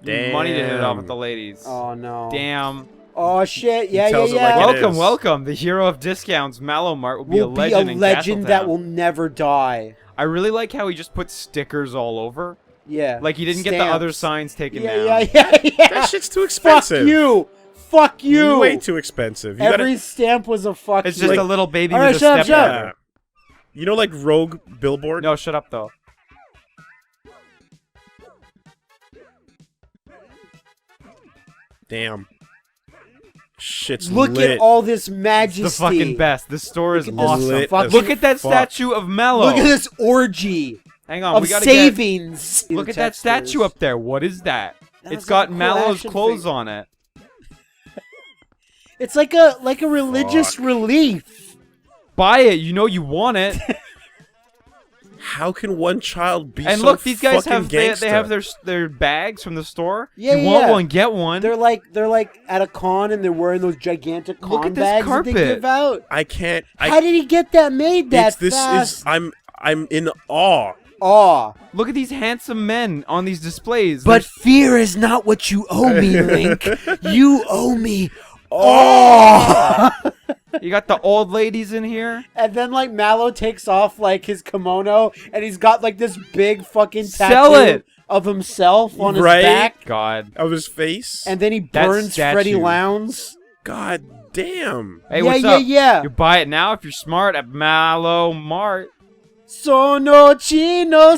A: Damn.
C: Money to hit it off with the ladies.
B: Oh, no.
C: Damn.
B: Oh, shit. Yeah, yeah,
A: tells it
B: yeah.
A: like it
C: Welcome,
A: is.
C: welcome. The hero of discounts, Mallow Mart, will be a
B: Will
C: legend in
B: that
C: Castletown.
B: will never die.
C: I really like how he just put stickers all over.
B: Yeah.
C: Like he didn't get the other signs taken
B: Yeah,
C: down.
B: yeah, yeah.
A: That shit's too expensive.
B: Fuck you. Fuck you.
A: Way too expensive. You
B: Every
A: gotta,
B: stamp was a fuck
C: It's
B: you.
C: just a little baby
B: All
C: with
B: right,
C: a
B: shut up,
C: step
B: shut
C: ladder.
A: yeah. You know, like Rogue Billboard.
C: No, shut up though.
A: Damn. Shit's
B: Look
A: lit.
B: at all this majesty.
C: It's the fucking best. This store is
B: Look at this
C: awesome.
A: lit
B: fucking-
A: as
C: Look at that
A: fuck.
C: statue of Mallow.
B: Look at this orgy
C: Hang on,
B: of
C: we gotta
B: savings.
C: get. Look at that statue up there. What is that?
B: That
C: It's
B: was
C: got
B: a cool
C: Mallow's
B: action
C: clothes
B: figure.
C: on it.
B: It's like a religious
A: Fuck.
B: relief.
C: Buy it. You know you want it.
A: How can one child be
C: And
A: so
C: look, these guys
A: fucking
C: have they
A: gangsta?
C: have their bags from the store.
B: Yeah,
C: you want
B: yeah.
C: one, get one.
B: They're like at a con and they're wearing those gigantic con
C: Look at this
B: bags that they
C: carpet.
B: give out.
A: I can't.
B: How did he get that made that
A: it's, this
B: fast?
A: is. I'm in awe.
B: Aw.
C: Look at these handsome men on these displays.
B: But fear is not what you owe me, Link. You owe me.
A: Oh!
C: You got the old ladies in here.
B: And then like Mallow takes off like his kimono and he's got like this big fucking
C: Sell
B: tattoo
C: it.
B: of himself on
A: Right?
B: his back.
C: God.
A: Of his face.
B: And then he
C: That
B: burns
C: statue.
B: Freddie Lowndes.
A: God damn.
C: Hey,
B: Yeah,
C: what's
B: yeah,
C: up?
B: yeah.
C: You buy it now if you're smart at Mallow Mart.
B: Sono chino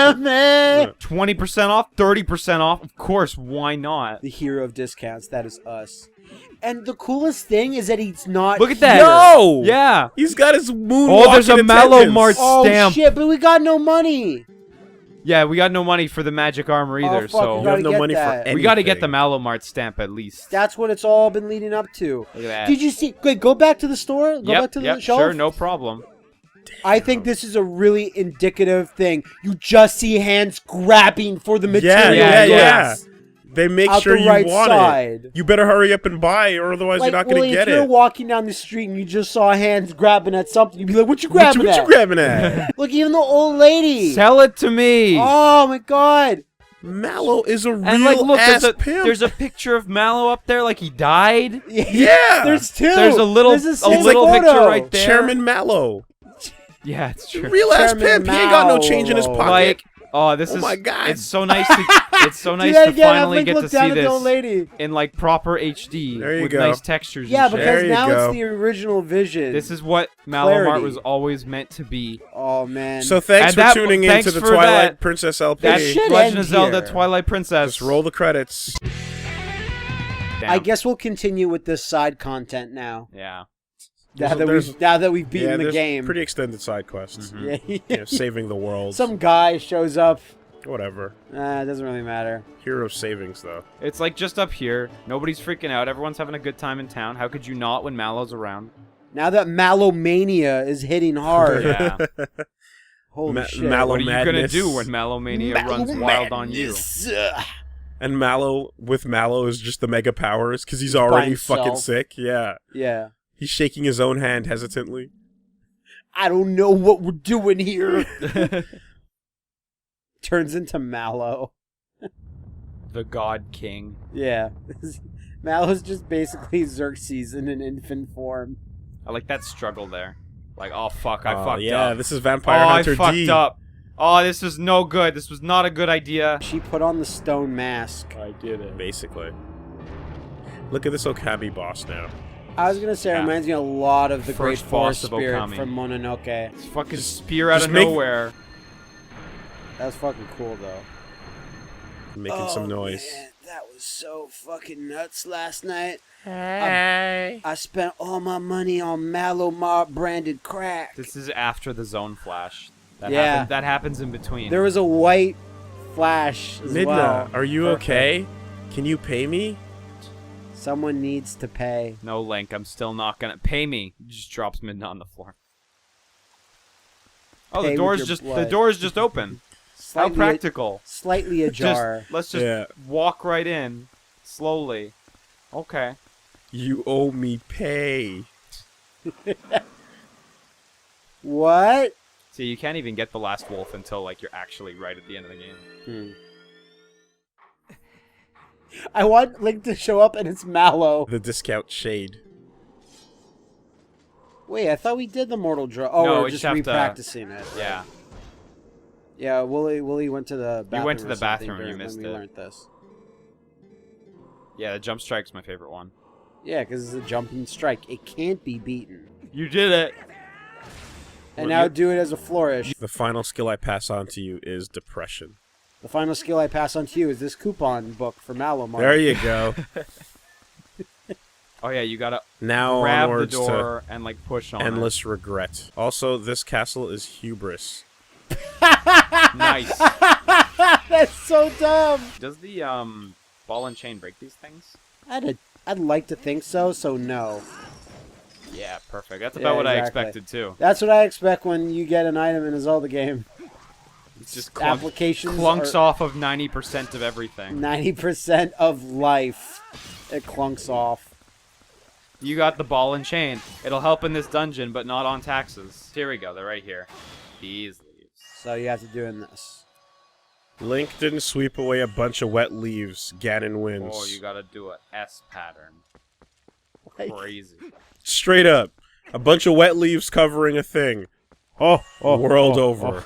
B: sadame.
C: 20% off, 30% off. Of course, why not?
B: The hero of discounts. That is us. And the coolest thing is that he's not.
C: Look at that.
B: here.
A: Yo!
C: Yeah.
A: He's got his moon.
C: Oh, there's a Mallow Mart
B: Oh
C: stamp.
B: shit! But we got no money.
C: Yeah, we got no money for the magic armor either,
B: fuck,
C: so
A: You
B: gotta
A: have no
B: get
A: money
B: that.
A: for anything.
C: we got to get the Mallow Mart stamp at least.
B: That's what it's all been leading up to.
C: Look at that.
B: Did you see? Wait, go back to the store. Go back to the
C: yep,
B: shelf.
C: sure, no problem.
B: I think this is a really indicative thing. You just see hands grabbing for the material.
A: Yeah, yeah.
B: goods.
A: They make
B: Out
A: sure
B: the
A: you
B: right
A: want
B: side.
A: it. You better hurry up and buy, or otherwise
B: Like,
A: you're not going to
B: well,
A: get
B: if you're
A: it.
B: walking down the street and you just saw hands grabbing at something, you'd be like, "What you
A: What
B: grabbing
A: you
B: at?"
A: grabbing at?
B: Look, even the old lady.
C: Sell it to me.
B: Oh my god.
A: Mallow is a real
C: and like, look,
A: ass
C: there's
A: pimp.
C: a picture of Mallow up there, like he died.
A: Yeah.
B: There's two.
C: There's a little
B: photo.
C: picture right there.
A: Chairman Mallow.
C: Yeah, it's true.
A: Real ass
B: Chairman
A: pimp. He ain't got no change in his
B: Mallow.
A: pocket.
C: Like, oh, this
A: Oh
C: is.
A: my God.
C: It's so nice to. It's so
B: Do
C: nice
B: that
C: to
B: again. Have
C: finally
B: Link
C: get
B: look
C: to
B: down
C: see
B: at the old
C: this
B: lady.
C: in like proper HD
A: There you
C: with
A: go.
C: nice textures.
B: Yeah,
C: and shit.
B: because
A: There you
B: now
A: go.
B: it's the original vision.
C: This is what Mallow Mart
B: Clarity.
C: was always meant to be.
B: Oh man.
A: So thanks
C: And
A: for
C: that-
A: tuning in
C: thanks
A: to the
C: for
A: Twilight
C: that-
A: Princess LP.
C: That
B: should
C: Legend
B: end
C: of Zelda
B: here.
C: Twilight Princess.
A: Just roll the credits.
C: Damn.
B: I guess we'll continue with this side content now.
C: Yeah.
B: Now
A: There's-
B: that we've beaten
A: Yeah,
B: the
A: there's
B: game.
A: pretty extended side quests.
B: Yeah.
A: You know, saving the world.
B: Some guy shows up.
A: Whatever.
B: It doesn't really matter.
A: Hero savings, though.
C: It's like just up here. Nobody's freaking out. Everyone's having a good time in town. How could you not when Mallow's around?
B: Now that Mallowmania is hitting hard.
C: Yeah.
B: Holy shit.
A: Mallow
C: What are you gonna
A: madness.
C: do when Mallowmania runs wild on you?
A: And Mallow, with Mallow, is just the mega powers, because he's
B: by
A: already
B: himself.
A: fucking sick. Yeah.
B: Yeah.
A: He's shaking his own hand hesitantly.
B: I don't know what we're doing here. Turns into Mallow.
C: The God King.
B: Yeah. Mallow's just basically Xerxes in an infant form.
C: I like that struggle there. Like, oh fuck, I
A: Oh,
C: fucked
A: yeah,
C: up.
A: this is Vampire
C: Oh,
A: Hunter
C: I fucked
A: D.
C: up. Oh, this is no good. This was not a good idea.
B: She put on the stone mask.
C: I did it.
A: Basically. Look at this Okami boss now.
B: I was gonna say, it
C: Yeah.
B: reminds me a lot of the Great
C: First
B: Forest
C: boss of
B: Spirit
C: Okami.
B: from Mononoke.
C: It's fucking spear out
A: just
C: of
A: make-
C: nowhere.
B: That's fucking cool, though.
A: Making some noise.
B: Man. That was so fucking nuts last night. Hey. I spent all my money on Mallow Mart branded crack.
C: This is after the zone flash. That
B: Yeah.
C: that happens in between.
B: There was a white flash as
A: Midna,
B: well.
A: are you
B: Perfect.
A: okay? Can you pay me?
B: Someone needs to pay.
C: No, Link, I'm still not gonna pay me. He just drops Midna on the floor. Oh,
B: Pay
C: the door's
B: with your
C: just
B: blood.
C: the door's just open. How practical.
B: Slightly ajar.
C: Let's just walk right in slowly. Okay.
A: You owe me pay.
B: What?
C: See, you can't even get the last wolf until like you're actually right at the end of the game.
B: I want Link to show up and it's Mallow.
A: The discount shade.
B: Wait, I thought we did the mortal draw. Oh,
C: No,
B: we're
C: we
B: just
C: just have to-
B: repracticing it.
C: Yeah.
B: Yeah, Wooly went to the bathroom.
C: You went to
B: or
C: the
B: something
C: bathroom and you
B: during-
C: missed
B: when
C: it.
B: we learned this.
C: Yeah, the jump strike's my favorite one.
B: Yeah, because it's a jumping strike. It can't be beaten.
C: You did it.
B: And now do it as a flourish.
A: The final skill I pass on to you is depression.
B: The final skill I pass on to you is this coupon book for Mallow Mart.
A: There you go.
C: Oh yeah, you gotta
A: Now
C: grab the
A: onwards
C: door and like push
A: to
C: on
A: endless regret. Also, this castle is hubris.
C: it. Nice.
B: That's so dumb.
C: Does the ball and chain break these things?
B: I'd like to think so, so no.
C: Yeah, perfect. That's
B: Yeah,
C: about what I
B: exactly.
C: expected too.
B: That's what I expect when you get an item in a Zelda game.
C: It's just
B: Applications
C: clunks
B: are
C: off of 90% of everything.
B: 90% of life. It clunks off.
C: You got the ball and chain. It'll help in this dungeon, but not on taxes. Here we go. They're right here. These leaves.
B: So you have to do in this.
A: Link didn't sweep away a bunch of wet leaves. Ganon wins.
C: Oh, you gotta do a S pattern.
B: Like-
C: Crazy.
A: Straight up. A bunch of wet leaves covering a thing. World over.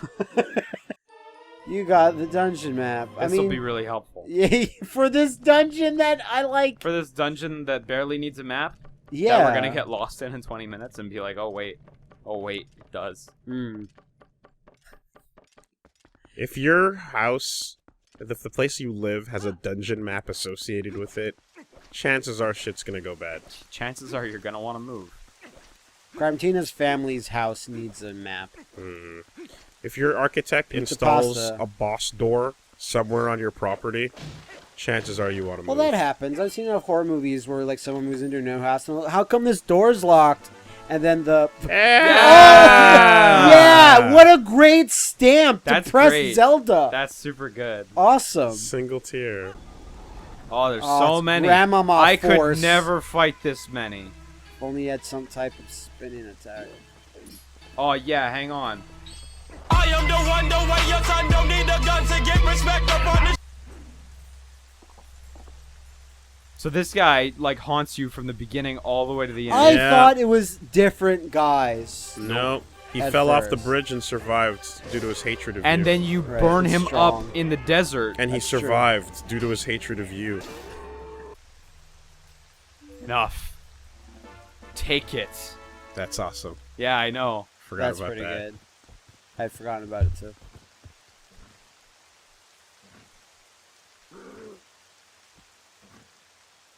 B: You got the dungeon map.
C: This will be really helpful.
B: Yeah, for this dungeon that I like.
C: For this dungeon that barely needs a map,
B: Yeah.
C: that we're gonna get lost in 20 minutes and be like, oh wait, it does.
A: If your house, if the place you live has a dungeon map associated with it, chances are shit's gonna go bad.
C: Chances are you're gonna want to move.
B: Gramtina's family's house needs a map.
A: If your architect
B: Pizza
A: installs
B: pasta.
A: a boss door somewhere on your property, chances are you want to move.
B: Well, that happens. I've seen enough horror movies where like someone moves into a new house and how come this door's locked? And then the yeah, what a great stamp to
C: That's
B: press
C: great.
B: Zelda.
C: That's super good.
B: Awesome.
A: Single tier.
C: Oh, there's
B: Oh,
C: so
B: it's
C: many.
B: Grandmama
C: I
B: Force.
C: could never fight this many.
B: If only he had some type of spinning attack.
C: Oh yeah, hang on.
G: I am the one, the way your son don't need a gun to get respect upon the
C: So this guy like haunts you from the beginning all the way to the end.
B: I
A: Yeah.
B: thought it was different guys.
A: No. He
B: At
A: fell off the
B: first.
A: bridge and survived due to his hatred of
C: And
A: you.
C: then you
B: Right,
C: burn
B: he's
C: him
B: strong.
C: up in the desert.
A: And he
B: That's true.
A: survived due to his hatred of you.
C: Enough. Take it.
A: That's awesome.
C: Yeah, I know.
A: Forgot
B: That's
A: about
B: pretty
A: that.
B: good. I'd forgotten about it too.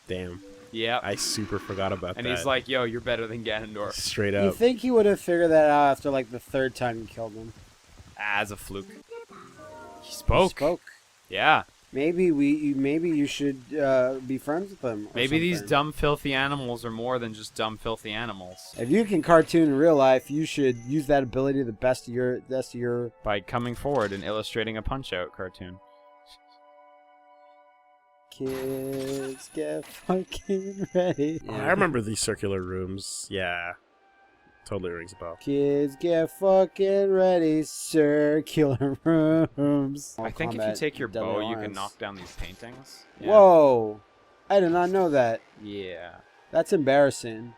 A: Damn.
C: Yeah.
A: I super forgot about
C: And
A: that.
C: he's like, yo, you're better than Ganondorf.
A: Straight
B: You
A: up.
B: think he would have figured that out after like the third time you killed him?
C: As a fluke. He spoke.
B: Spoke.
C: Yeah.
B: Maybe you should be friends with him. Or
C: Maybe these
B: something.
C: dumb, filthy animals are more than just dumb, filthy animals.
B: If you can cartoon in real life, you should use that ability to the best of your.
C: By coming forward and illustrating a Punch-Out cartoon.
B: Kids get fucking ready.
A: Oh, I remember these circular rooms. Yeah. Totally rings a bell.
B: Kids get fucking ready. Circular rooms.
C: I think if you
B: Combat
C: take your
B: Deadly
C: bow, you can
B: Alliance.
C: knock down these paintings. Yeah.
B: Whoa! I did not know that.
C: Yeah.
B: That's embarrassing.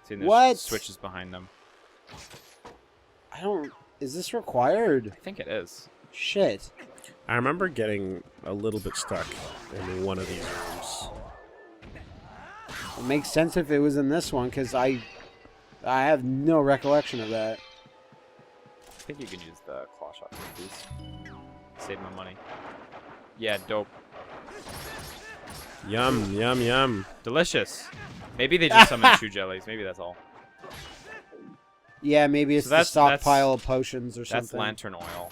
C: See, there's
B: What?
C: switches behind them.
B: I don't. Is this required?
C: I think it is.
B: Shit.
A: I remember getting a little bit stuck in one of these rooms.
B: It makes sense if it was in this one, because I have no recollection of that.
C: I think you can use the claw shot for these. Save my money. Yeah, dope.
A: Yum, yum, yum.
C: Delicious. Maybe they just summoned shoe jellies. Maybe that's all.
B: Yeah, maybe it's
C: So
B: the
C: that's-
B: stockpile of potions or
C: That's
B: something.
C: lantern oil.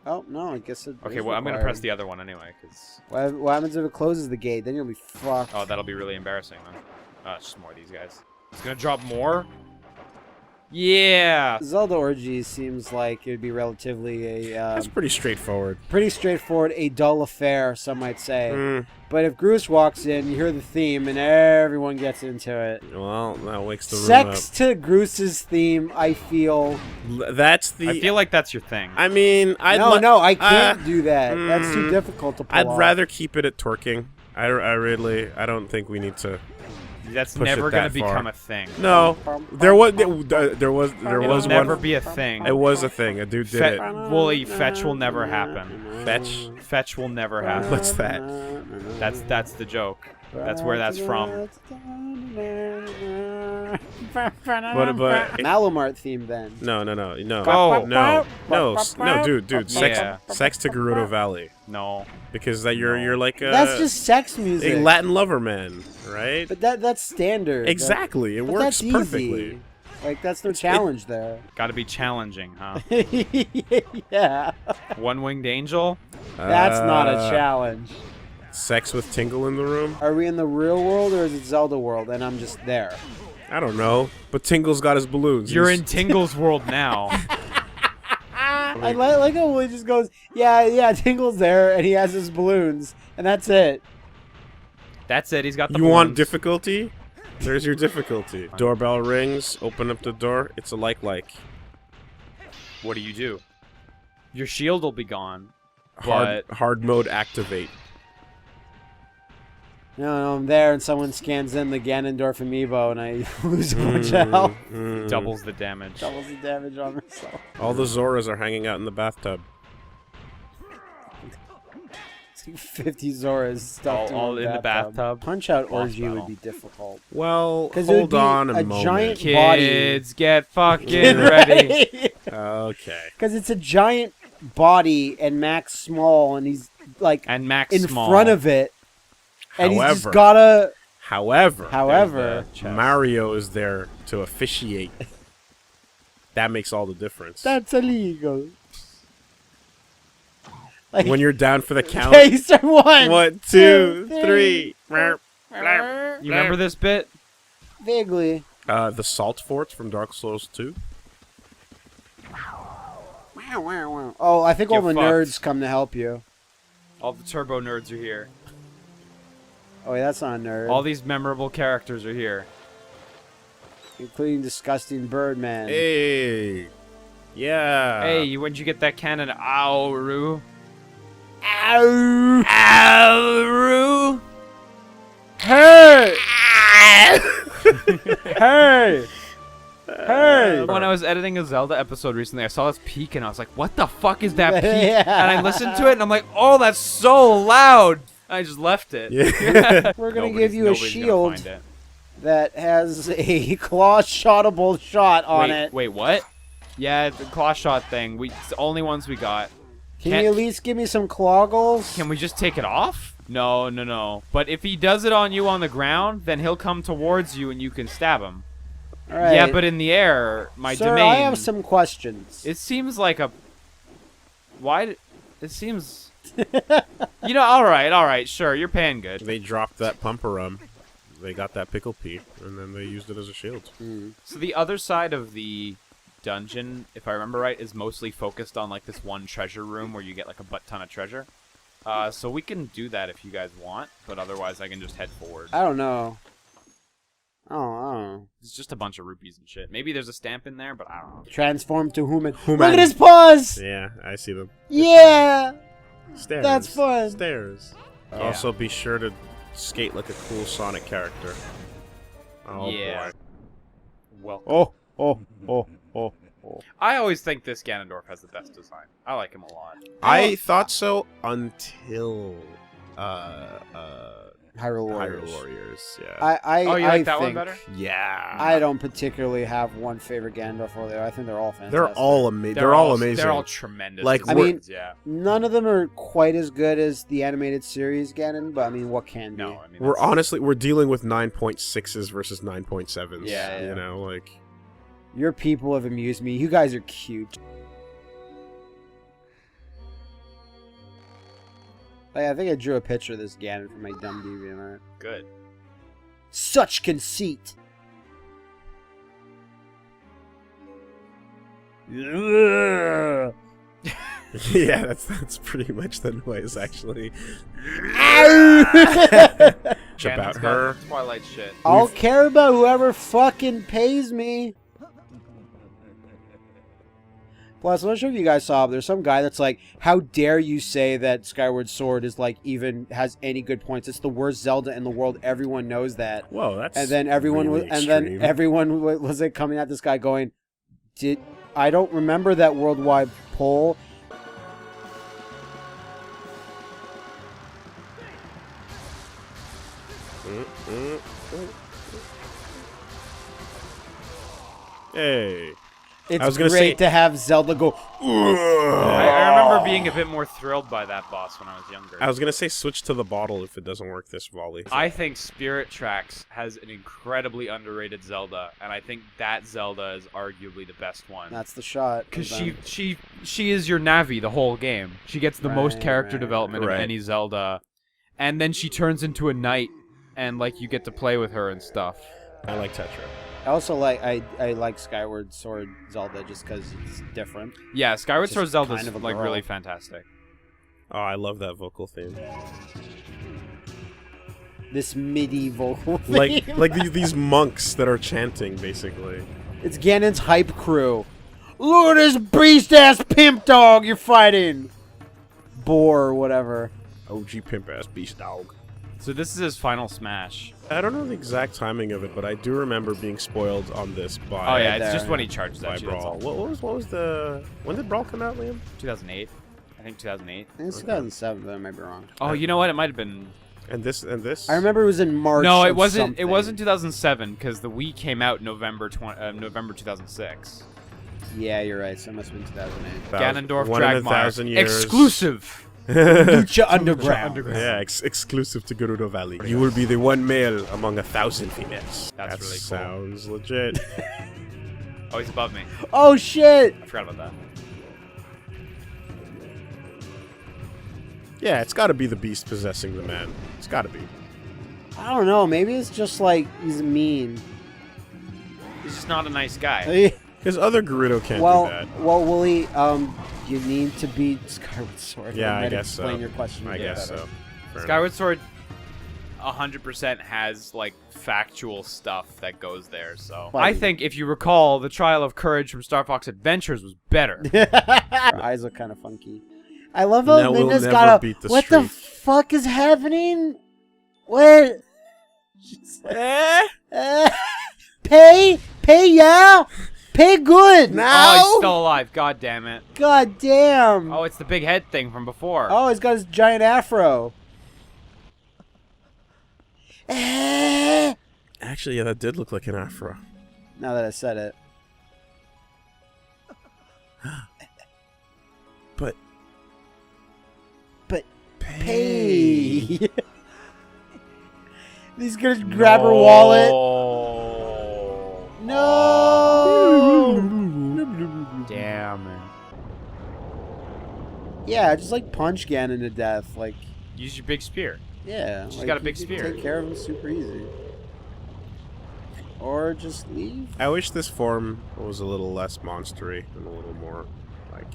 B: Oh, no, I guess it
C: Okay,
B: is
C: well, I'm gonna
B: required.
C: press the other one anyway, because...
B: What happens if it closes the gate? Then you'll be fucked.
C: Oh, that'll be really embarrassing, then. Oh, it's just more of these guys. It's gonna drop more? Yeah!
B: Zelda Orgy seems like it'd be relatively a
A: That's pretty straightforward.
B: pretty straightforward, a dull affair, some might say.
A: Mm,
B: But if Groose walks in, you hear the theme, and everyone gets into it.
A: well, that wakes the room
B: Sex to Groose's theme, I feel.
A: up. That's the.
C: I feel like that's your thing.
A: I mean,
B: No, I can't do that. That's too
A: mm,
B: difficult to pull
A: I'd
B: off.
A: rather keep it at twerking. I don't think we need to.
C: That's
A: push
C: never
A: it
C: gonna
A: that
C: become
A: far.
C: a thing.
A: No, there was
C: It'll never
A: one.
C: be a thing.
A: It was a thing. A dude did it.
C: Wooly, fetch will never happen.
A: Fetch.
C: Fetch will never happen.
A: What's that?
C: That's the joke. That's where that's from.
A: But
B: Malamart theme then.
A: no,
C: Oh.
A: dude. Sex,
C: Yeah.
A: sex to Gerudo Valley,
C: No.
A: because that you're like a
B: That's just sex music.
A: a Latin lover man, right?
B: But that's standard.
A: Exactly, it
B: But
A: works
B: that's
A: perfectly.
B: Easy. Like that's no challenge there.
C: Gotta be challenging, huh?
B: Yeah.
C: One-winged angel?
B: That's not a challenge.
A: Sex with Tingle in the room?
B: Are we in the real world or is it Zelda world and I'm just there?
A: I don't know, but Tingle's got his balloons.
C: You're
A: He's-
C: in Tingle's world now.
B: I like how Willie just goes, yeah, Tingle's there and he has his balloons and that's it.
C: That's it. He's got the
A: You want
C: balloons.
A: difficulty? There's your difficulty. Doorbell rings. Open up the door. It's a like.
C: What do? Your shield will be gone. But
A: Hard mode activate.
B: No, I'm there and someone scans in the Ganondorf amiibo and I lose a bunch of health.
C: doubles the damage.
B: Doubles the damage on myself.
A: All the Zoras are hanging out in the bathtub.
B: It's like 50 Zoras stuffed
C: All in the bathtub.
B: Punch out
C: Boss
B: orgy
C: battle.
B: would be difficult.
A: Well,
B: 'Cause it would
A: hold
B: be
A: on a
B: a
A: moment.
B: giant-
C: Kids, get fucking ready.
A: Okay.
B: Because it's a giant body and Max small and he's like
C: And Max
B: in
C: Small.
B: front of it. And he's just
A: However-
B: gotta...
A: However,
B: However...
A: Mario is there to officiate. That makes all the difference.
B: That's illegal. Like,
A: When you're down for the count.
B: okay, start one.
A: 1, 2, 3.
C: You remember this bit?
B: Vaguely.
A: The salt forts from Dark Souls 2.
B: Oh, I think all
C: You're
B: the
C: fucked.
B: nerds come to help you.
C: All the turbo nerds are here.
B: Oh, wait, that's not a nerd.
C: All these memorable characters are here.
B: Including Disgusting Birdman.
A: Hey. Yeah.
C: Hey, when'd you get that cannon? Ow, Roo.
B: Ow!
C: Ow, Roo.
B: Hey! Hey! Hey!
C: When I was editing a Zelda episode recently, I saw this peak and I was like, what the fuck is that peak?
B: Yeah.
C: And I listened to it and I'm like, oh, that's so loud. I just left it.
A: Yeah.
B: We're gonna
C: Nobody's-
B: give you a
C: nobody's gonna
B: shield
C: find it.
B: that has a claw-shottable shot on it.
C: Wait, what? Yeah, the claw shot thing. It's the only ones we got.
B: Can
C: can't-
B: you at least give me some cloggles?
C: Can we just take it off? No. But if he does it on you on the ground, then he'll come towards you and you can stab him.
B: All right.
C: Yeah, but in the air, my
B: Sir,
C: domain.
B: I have some questions.
C: It seems like a. Why? It seems. All right, sure, you're paying good.
A: They dropped that pumper They got that pickle pea, and then they used it as a shield.
C: So the other side of the dungeon, if I remember right, is mostly focused on like this one treasure room where you get like a butt ton of treasure. So we can do that if you guys want, but otherwise I can just head forward.
B: I don't know. I don't know.
C: It's just a bunch of rupees and shit. Maybe there's a stamp in there, but I don't know.
B: Transform to human.
A: Human.
B: Look at his paws!
A: Yeah, I see them.
B: Yeah!
A: Stairs.
B: That's fun.
A: Stairs.
C: Yeah.
A: Also, be sure to skate like a cool Sonic character. Oh,
C: Yeah.
A: boy.
C: Well,
B: Oh.
C: I always think this Ganondorf has the best design. I like him a lot.
A: I thought so until
B: Hyrule Warriors.
A: Hyrule Warriors, yeah.
C: Oh, you like that one
B: think-
C: better?
A: Yeah.
B: I don't particularly have one favorite Gandalf or the other. I think they're all fantastic.
A: They're all amazing. They're all amazing.
C: They're all tremendous.
A: Like,
C: as
B: I mean,
C: words, yeah.
B: None of them are quite as good as the animated series Ganon, but I mean, what can be?
C: No, I mean,
A: we're dealing with 9.6s versus 9.7s.
B: Yeah.
A: You know, like...
B: Your people have amused me. You guys are cute. Hey, I think I drew a picture of this Ganon for my dumb DeviantArt.
C: good.
B: Such conceit. Ugh.
A: Yeah, that's pretty much the noise, actually.
C: Ganon's
A: About
C: got
A: her.
C: Twilight shit.
B: I'll care about whoever fucking pays me. Plus, I'm not sure if you guys saw, but there's some guy that's like, how dare you say that Skyward Sword is like even has any good points? It's the worst Zelda in the world. Everyone knows that.
A: Whoa, that's
B: And then everyone
A: really
B: was, and then
A: extreme.
B: everyone was like coming at this guy going, I don't remember that worldwide poll.
A: Hey.
B: It's
A: I was gonna
B: great
A: say-
B: to have Zelda go.
C: I remember being a bit more thrilled by that boss when I was younger.
A: I was gonna say switch to the bottle if it doesn't work this volley.
C: I think Spirit Tracks has an incredibly underrated Zelda, and I think that Zelda is arguably the best one.
B: That's the shot.
C: Because
B: And then-
C: she is your Navi the whole game. She gets the most
B: Right,
C: character
B: right,
C: development
A: right.
C: of any Zelda, and then she turns into a knight, and like you get to play with her and stuff.
A: I like Tetra.
B: I also like I like Skyward Sword Zelda just because it's different.
C: Yeah, Skyward
B: Just
C: Sword Zelda's
B: kind of a
C: like
B: girl.
C: really fantastic.
A: Oh, I love that vocal theme.
B: This medieval
A: Like
B: theme.
A: like these monks that are chanting, basically.
B: It's Ganon's hype crew. Look at this beast ass pimp dog you're fighting. Boar or whatever.
A: OG pimp ass beast dog.
C: So this is his final smash.
A: I don't know the exact timing of it, but I do remember being spoiled on this by
C: Oh yeah, it's
B: there.
C: just when he charges
A: by
C: at you. That's
A: Brawl.
C: all.
A: What was the when did Brawl come out, Liam?
C: 2008. I think 2008.
B: I think it's 2007, but I might be wrong.
C: Oh, you know what? It might have been.
A: And this.
B: I remember it was in March.
C: No, it
B: of
C: wasn't.
B: something.
C: It wasn't 2007 because the Wii came out November 2006.
B: Yeah, you're right. So it must have been 2008.
C: Ganondorf
A: one in a
C: Dragmire.
A: thousand years.
C: Exclusive.
B: Lucha Underground.
A: Yeah, exclusive to Gerudo Valley. You will be the one male among 1,000 females.
C: That's
A: That
C: really cool.
A: sounds legit.
C: Oh, he's above me.
B: Oh shit!
C: I forgot about that.
A: Yeah, it's got to be the beast possessing the man. It's got to be.
B: I don't know. Maybe it's just like he's mean.
C: He's just not a nice guy.
A: Because other Gerudo can't
B: well,
A: do that.
B: well, Wooly, you need to beat Skyward Sword.
A: Yeah,
B: That
A: I
B: might
A: guess so.
B: explain your question. a
A: I
B: bit
A: guess
B: better.
A: so. Fair
C: Skyward Sword 100% has like factual stuff that goes there. So
B: Like-
C: I think if you recall, the Trial of Courage from Star Fox Adventures was better.
B: Eyes look kind of funky. I love how
A: Now we'll
B: Minna's
A: never
B: got a.
A: beat the
B: What the
A: streak.
B: fuck is happening? What? She's like, pay, yeah, pay good.
C: Oh, he's still alive. God damn it.
B: God damn.
C: Oh, it's the big head thing from before.
B: Oh, he's got his giant afro. Now
A: Actually, yeah, that did look like an afro.
B: that I said it.
A: But
B: Pay. He's gonna grab her wallet. No.
C: Damn it.
B: Yeah, just like punch Ganon to death. Like,
C: Use your big spear.
B: yeah.
C: She's
B: like,
C: got a
B: you
C: big
B: can
C: spear.
B: Take care of him super easy. Or just leave.
A: I wish this form was a little less monstery and a little more like,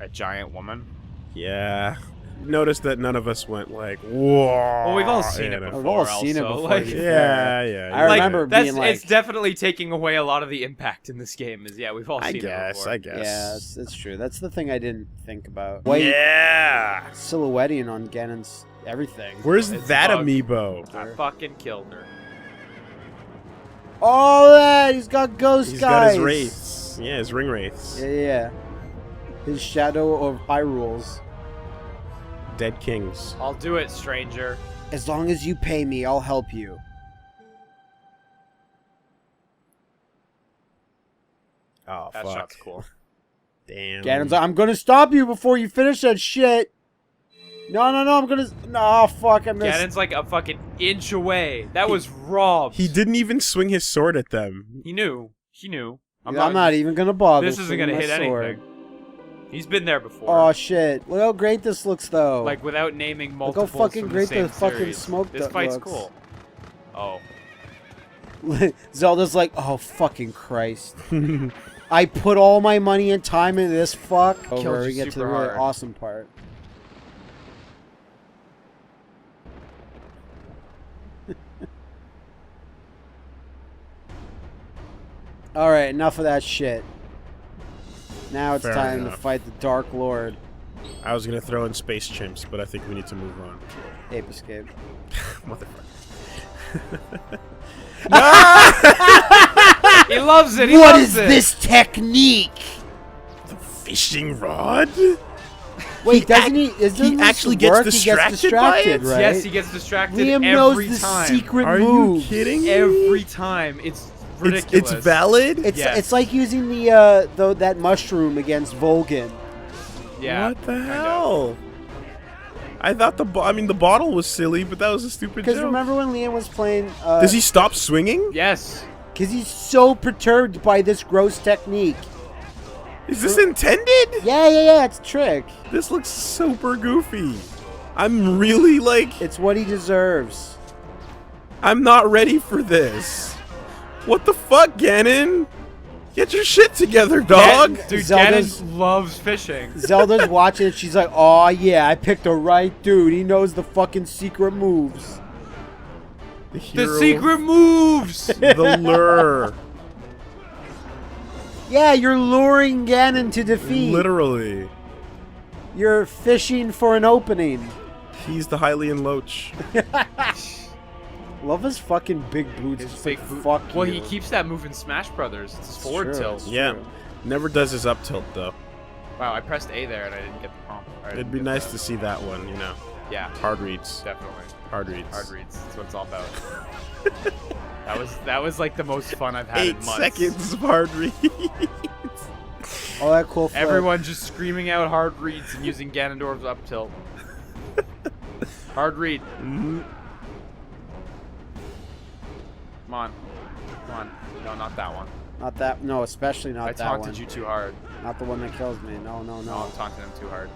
C: A giant woman.
A: yeah. Notice that none of us went like, whoa.
C: Well, we've all seen it
A: you know.
C: before.
B: We've all seen it
C: also,
B: before.
C: like-
B: to be
A: Yeah,
B: fair.
A: yeah.
B: I
A: you're
B: remember
A: right.
B: being like,
C: it's definitely taking away a lot of the impact in this game. Is yeah, we've all
A: I
C: seen it
A: guess.
C: before.
A: I guess.
B: yeah, it's true. That's the thing I didn't think about. White
A: Yeah.
B: silhouetting on Ganon's everything.
A: Where's
C: It's
A: that
C: bug.
A: amiibo?
C: I fucking killed her.
B: Oh, that he's got ghost
A: He's
B: guys.
A: got his wraiths. Yeah, his ring wraiths.
B: Yeah. His shadow of Hyrule's.
A: Dead kings.
C: I'll do it, stranger.
B: As long as you pay me, I'll help you.
A: Oh,
C: That
A: fuck.
C: shot's cool.
A: Damn.
B: Ganon's like, I'm gonna stop you before you finish that shit. No, I'm gonna... No, fuck, I missed.
C: Ganon's like a fucking inch away. That was robbed.
A: He didn't even swing his sword at them.
C: He knew. He knew.
B: I'm not even gonna bother.
C: This isn't gonna
B: swinging
C: hit
B: my sword.
C: anything. He's been there before.
B: Oh shit! Look how great this looks, though.
C: Like without naming
B: Look
C: multiples
B: how fucking
C: from
B: great
C: the same
B: the fucking
C: series.
B: smoke
C: This
B: that
C: fight's
B: looks.
C: cool. Oh.
B: Zelda's like, oh fucking Christ! I put all my money and time into this. Fuck. Over.
C: you
B: We get to the
C: super
B: really
C: hard.
B: awesome part. All right, enough of that shit. Now it's
A: Fair
B: time to
A: enough.
B: fight the Dark Lord.
A: I was gonna throw in space chimps, but I think we need to move on.
B: Ape Escape.
A: Motherfucker.
C: He loves it. He
B: What
C: loves
B: is
C: it.
B: this technique?
A: Fishing rod?
B: Wait, doesn't he?
A: he actually gets distracted by it?
B: right?
C: Yes, he gets distracted
B: Liam
C: every
B: knows the
C: time.
B: secret
A: Are
B: moves.
A: you kidding? me?
C: Every time. It's ridiculous.
A: It's valid?
C: Yes.
B: It's like using the that mushroom against Volgan.
C: Yeah.
A: What the
C: kind of.
A: hell? I thought the bottle was silly, but that was a stupid joke.
B: Because remember when Liam was playing?
A: Does he stop swinging?
C: Yes.
B: Because he's so perturbed by this gross technique.
A: Is this intended?
B: Yeah, it's a trick.
A: This looks super goofy. I'm really like,
B: It's what he deserves.
A: I'm not ready for this. What the fuck, Ganon? Get your shit together, dog.
C: Dude,
B: Zelda's-
C: Ganon loves fishing.
B: Zelda's watching it. She's like, "Oh yeah, I picked the right dude. He knows the fucking secret moves."
C: The
A: hero-
C: secret moves!
A: The lure.
B: Yeah, you're luring Ganon to defeat.
A: Literally.
B: You're fishing for an opening.
A: He's the Hylian Loach.
B: Love his fucking big boots.
C: His
B: Just
C: big
B: like,
C: boot.
B: fuck
C: Well,
B: you.
C: he keeps that move in Smash Brothers. It's his forward
B: true,
C: tilt.
B: it's
A: Yeah.
B: true.
A: Never does his up tilt, though.
C: Wow, I pressed A there and I didn't get the prompt. Or I
A: It'd
C: didn't
A: be
C: get
A: nice
C: the-
A: to see that one, you know.
C: Yeah,
A: Hard reads.
C: definitely.
A: Hard reads.
C: Hard reads. That's what it's all about. that was like the most fun I've had in
A: 8
C: months.
A: seconds of hard reads.
B: All that cool flip.
C: Everyone just screaming out hard reads and using Ganondorf's up tilt. Hard read.
A: Mhm.
C: Come on. Come on. No, not that one.
B: Not that. No, especially not
C: I
B: that
C: taunted
B: one.
C: you too hard.
B: Not the one that kills me. No.
C: No, I'm taunting him too hard.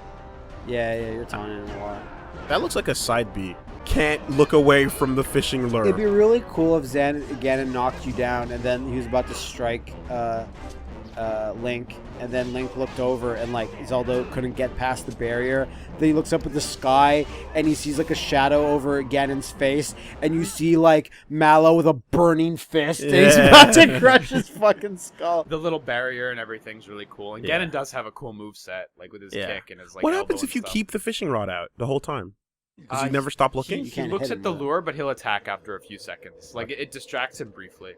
B: Yeah, you're taunting him a lot.
A: That looks like a side B. Can't look away from the fishing lure.
B: It'd be really cool if Ganon knocked you down and then he was about to strike Link, and then Link looked over and like Zelda couldn't get past the barrier. Then he looks up at the sky and he sees like a shadow over Ganon's face, and you see like Mallow with a burning fist and he's about to crush his fucking skull.
C: The little barrier and everything's really cool. And
A: Yeah.
C: Ganon does have a cool move set, like with his
A: Yeah.
C: kick and his like.
A: What
C: elbow
A: happens if
C: and
A: you
C: stuff.
A: keep the fishing rod out the whole time? Does he
C: Uh,
A: never stop looking?
C: He
B: can't
C: looks
B: hit
C: at
B: him,
C: the
B: though.
C: lure, but he'll attack after a few seconds. Like it distracts him briefly.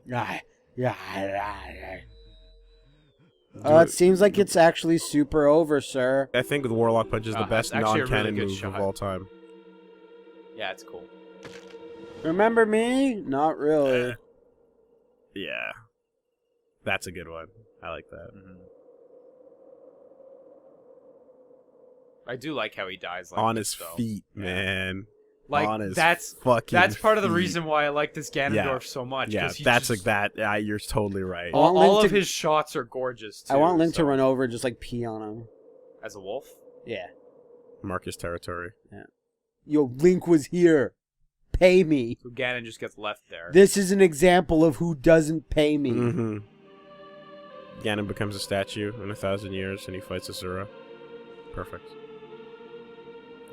B: Yeah. It seems like it's actually super over, sir.
A: I think the Warlock Punch is the
C: That's
A: best
C: actually a
A: non-canon
C: really good
A: move
C: shot.
A: of all time.
C: Yeah, it's cool.
B: Remember me? Not really.
A: Yeah. That's a good one. I like that.
C: I do like how he dies like
A: On
C: this,
A: his
C: though.
A: feet, man.
C: Like
A: On his
C: that's
A: fucking
C: part of the
A: feet.
C: reason why I like this Ganondorf
A: Yeah.
C: so much.
A: Yeah,
C: 'cause he
A: that's
C: just-
A: like that. Yeah, you're totally right.
B: want
C: All
B: Link
C: of
B: to-
C: his shots are gorgeous. Too,
B: I want Link to
C: so-
B: run over and just like pee on him.
C: as a wolf.
B: Yeah.
A: Marcus territory.
B: Yo, Link was here. Pay me.
C: So Ganon just gets left there.
B: This is an example of who doesn't pay me.
A: Mm-hmm. Ganon becomes a statue in 1,000 years, and he fights Asura. Perfect.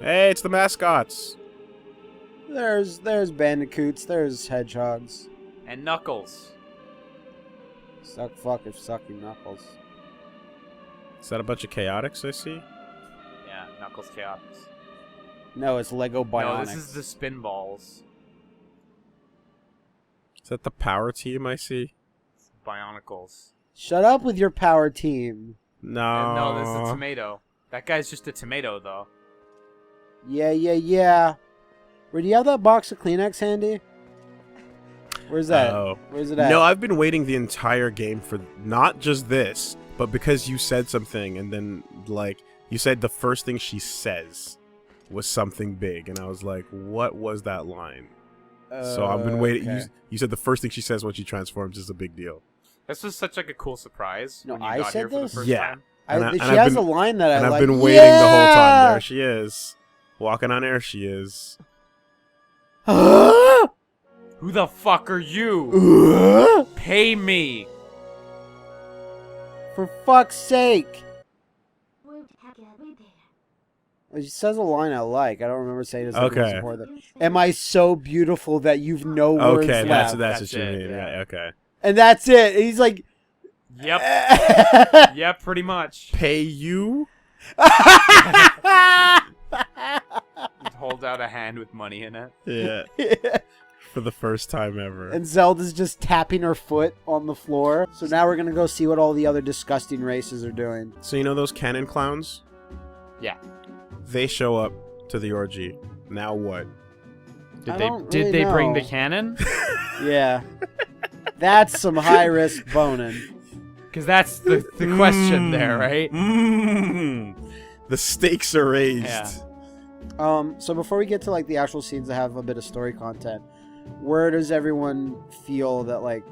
A: Hey, it's the mascots.
B: There's bandicoots, there's hedgehogs.
C: And Knuckles.
B: Suck fuck if sucking knuckles.
A: Is that a bunch of chaotics I see?
C: Yeah, Knuckles Chaotix.
B: No, it's Lego Bionics.
C: No, this is the spin balls.
A: Is that the power team I see?
C: It's Bionicles.
B: Shut up with your power team.
A: No.
C: And no, this is a tomato. That guy's just a tomato, though.
B: Yeah. Where do you have that box of Kleenex handy? Where's that?
A: Oh.
B: Where's it at?
A: No, I've been waiting the entire game for not just this, but because you said something and then, like, you said the first thing she says was something big, and I was like, what was that line? So I've been waiting.
B: Okay.
A: You said the first thing she says when she transforms is a big deal.
C: This was such like a cool surprise.
B: No,
C: when you
B: I
C: got
B: said
C: here for the
B: this?
C: first
A: Yeah.
C: time.
A: And
B: She
A: I've
B: has
A: been-
B: a line that
A: And
B: I
A: I've
B: like.
A: been waiting the whole time.
B: Yeah!
A: There she is. Walking on air she is.
C: Who the fuck are you? Pay me.
B: For fuck's sake.
E: Won't have to be there.
B: She says a line I like. I don't remember saying it.
A: Okay.
B: Am I so beautiful that you've no words
A: Okay,
B: left?
A: that's
C: That's
A: what you
C: it,
A: mean.
C: yeah.
A: Yeah, okay.
B: And that's it. And he's like,
C: Yep. Yep, pretty much.
A: Pay you?
C: Hold out a hand with money in it.
A: Yeah. For the first time ever.
B: and Zelda's just tapping her foot on the floor. So now we're gonna go see what all the other disgusting races are doing.
A: So you know those cannon clowns?
C: Yeah.
A: They show up to the orgy. Now what?
B: I don't really
C: Did they bring
B: know.
C: the cannon?
B: Yeah, that's some high risk boning.
C: Because that's the question there, right?
A: The stakes are raised.
C: Yeah.
B: So before we get to like the actual scenes that have a bit of story content, where does everyone feel that like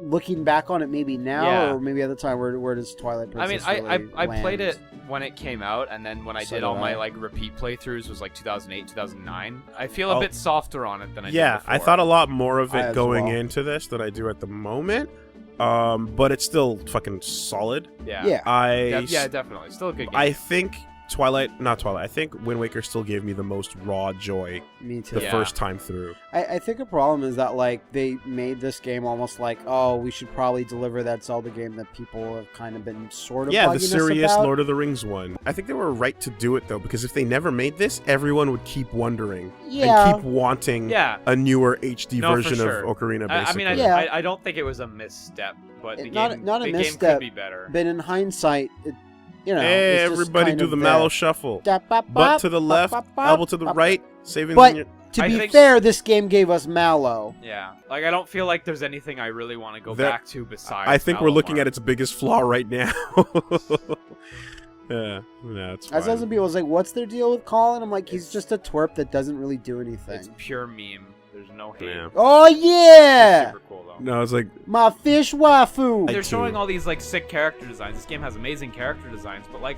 B: looking back on it maybe now
C: Yeah.
B: or maybe at the time where does Twilight
C: I mean,
B: Princess
C: I
B: really
C: played
B: land?
C: it when it came out, and then when I
B: So
C: did all
B: did
C: my
B: I.
C: like repeat playthroughs was like 2008, 2009. I feel a
A: Oh.
C: bit softer on it than I
A: Yeah,
C: did before.
A: I thought a lot more of
B: I
A: it
B: as
A: going
B: well.
A: into this than I do at the moment. But it's still fucking solid.
C: Yeah.
B: Yeah.
C: Yeah, definitely. Still a good game.
A: I think not Twilight. I think Wind Waker still gave me the most raw joy
B: Me too.
A: the
C: Yeah.
A: first time through.
B: I think a problem is that like they made this game almost like, oh, we should probably deliver that Zelda game that people have kind of been sort of
A: Yeah,
B: bugging
A: the
B: us
A: serious
B: about.
A: Lord of the Rings one. I think they were right to do it though, because if they never made this, everyone would keep wondering
B: Yeah.
A: and keep wanting
C: Yeah.
A: a newer HD
C: No, for
A: version
C: sure.
A: of Ocarina.
C: I
A: Basically,
C: mean,
B: Yeah.
C: I don't think it was a misstep, but the
B: Not-
C: game,
B: not a
C: the
B: misstep,
C: game could be better.
B: But in hindsight, it,
A: hey,
B: it's just
A: everybody
B: kind
A: do
B: of
A: the
B: there.
A: mallow shuffle. Butt to the left, elbow to the right, saving
B: But
A: your...
B: to
C: I
B: be
C: think-
B: fair, this game gave us Mallow.
C: Yeah, like I don't feel like there's anything I really want to go
A: That-
C: back to besides.
A: I think we're looking
C: Malamar.
A: at its biggest flaw right now. Yeah, no, it's
B: I saw
A: fine.
B: some people was like, "What's their deal with Colin?" I'm like, "He's just a twerp that doesn't really do
C: It's
B: anything."
C: pure meme. There's no hate.
A: Yeah.
B: Oh
C: It's
B: yeah,
C: super cool though.
A: No, it's like
B: my fish waifu.
C: They're
A: too.
C: showing all these like sick character designs. This game has amazing character designs, but like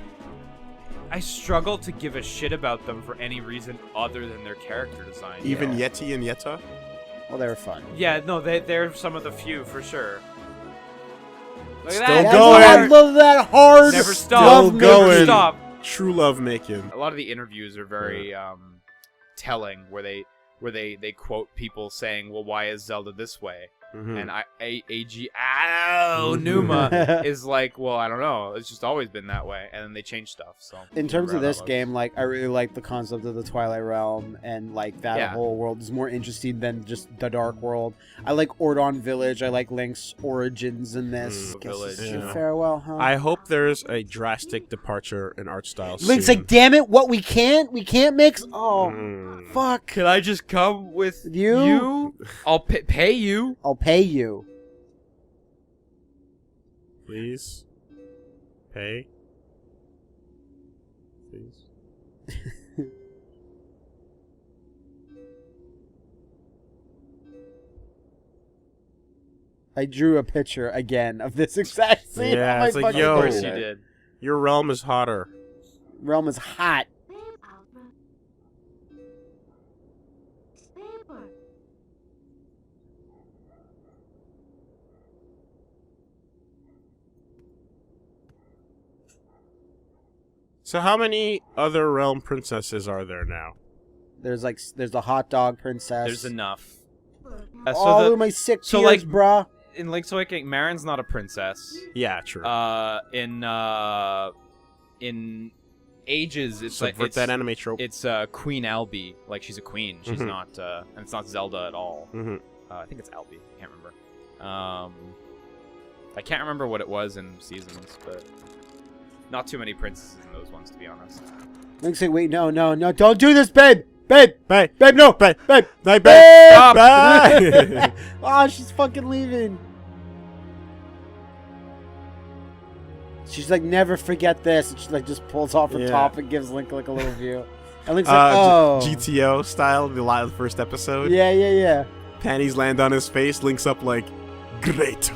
C: I struggle to give a shit about them for any reason other than their character design.
A: even
B: Yeah.
A: Yeti and Yetta.
B: Well, they were fun.
C: Yeah, no, they're some of the few for sure. Look at
A: Still
C: that.
A: going.
B: I love that hard.
C: Never
B: love
C: stop.
A: Still
B: making-
A: going.
C: Never stop.
A: True love making.
C: A lot of the interviews are very telling, where they quote people saying, "Well, why is Zelda this way?"
A: Mhm.
C: And Numa is like, "Well, I don't know. It's just always been that way." And then they change stuff. So
B: In terms of
C: whatever
B: this
C: that
B: game, like I really like the concept of the Twilight Realm, and like that
C: Yeah.
B: whole world is more interesting than just the Dark World. I like Ordon Village. I like Link's origins in this.
C: Mm,
B: Guess
C: Village,
B: it's your
A: yeah.
B: farewell, huh?
A: I hope there's a drastic departure in art style.
B: Link's
A: soon.
B: like, damn it, what we can't mix. Oh,
A: Mm.
B: fuck.
C: Can I just come with
B: You?
C: I'll pay you.
B: I'll pay you.
A: Please. Pay. Please.
B: I drew a picture again of this exact scene.
A: Yeah,
B: on my
A: it's like,
B: fucking
A: yo.
C: Of course you
B: computer.
C: did.
A: Your realm is hotter.
B: Realm is hot.
E: Babe, Albert. Paper.
A: So how many other realm princesses are there now?
B: There's the hot dog princess.
C: There's enough.
E: Oh,
B: All of my sick
C: so,
B: tears,
C: like,
B: bruh.
C: In Link's Awakening, Marin's not a princess.
A: Yeah, true.
C: In Ages, it's like
A: Subvert
C: it's,
A: that anime trope.
C: it's Queen Albie, like she's a queen. She's
A: Mhm.
C: not, and it's not Zelda at all.
A: Mhm.
C: I think it's Albie. I can't remember. I can't remember what it was in Seasons, but Not too many princesses in those ones, to be honest.
B: Link's like, wait, no, don't do this, babe! Babe,
A: Babe,
B: no,
A: babe, babe, babe,
B: babe!
C: Stop.
A: babe.
B: Oh, she's fucking leaving. She's like, never forget this. And she like just pulls off her
A: Yeah.
B: top and gives Link like a little view. And Link's like, oh.
A: GTO style, the first episode.
B: Yeah.
A: Panties land on his face. Link's up like, great.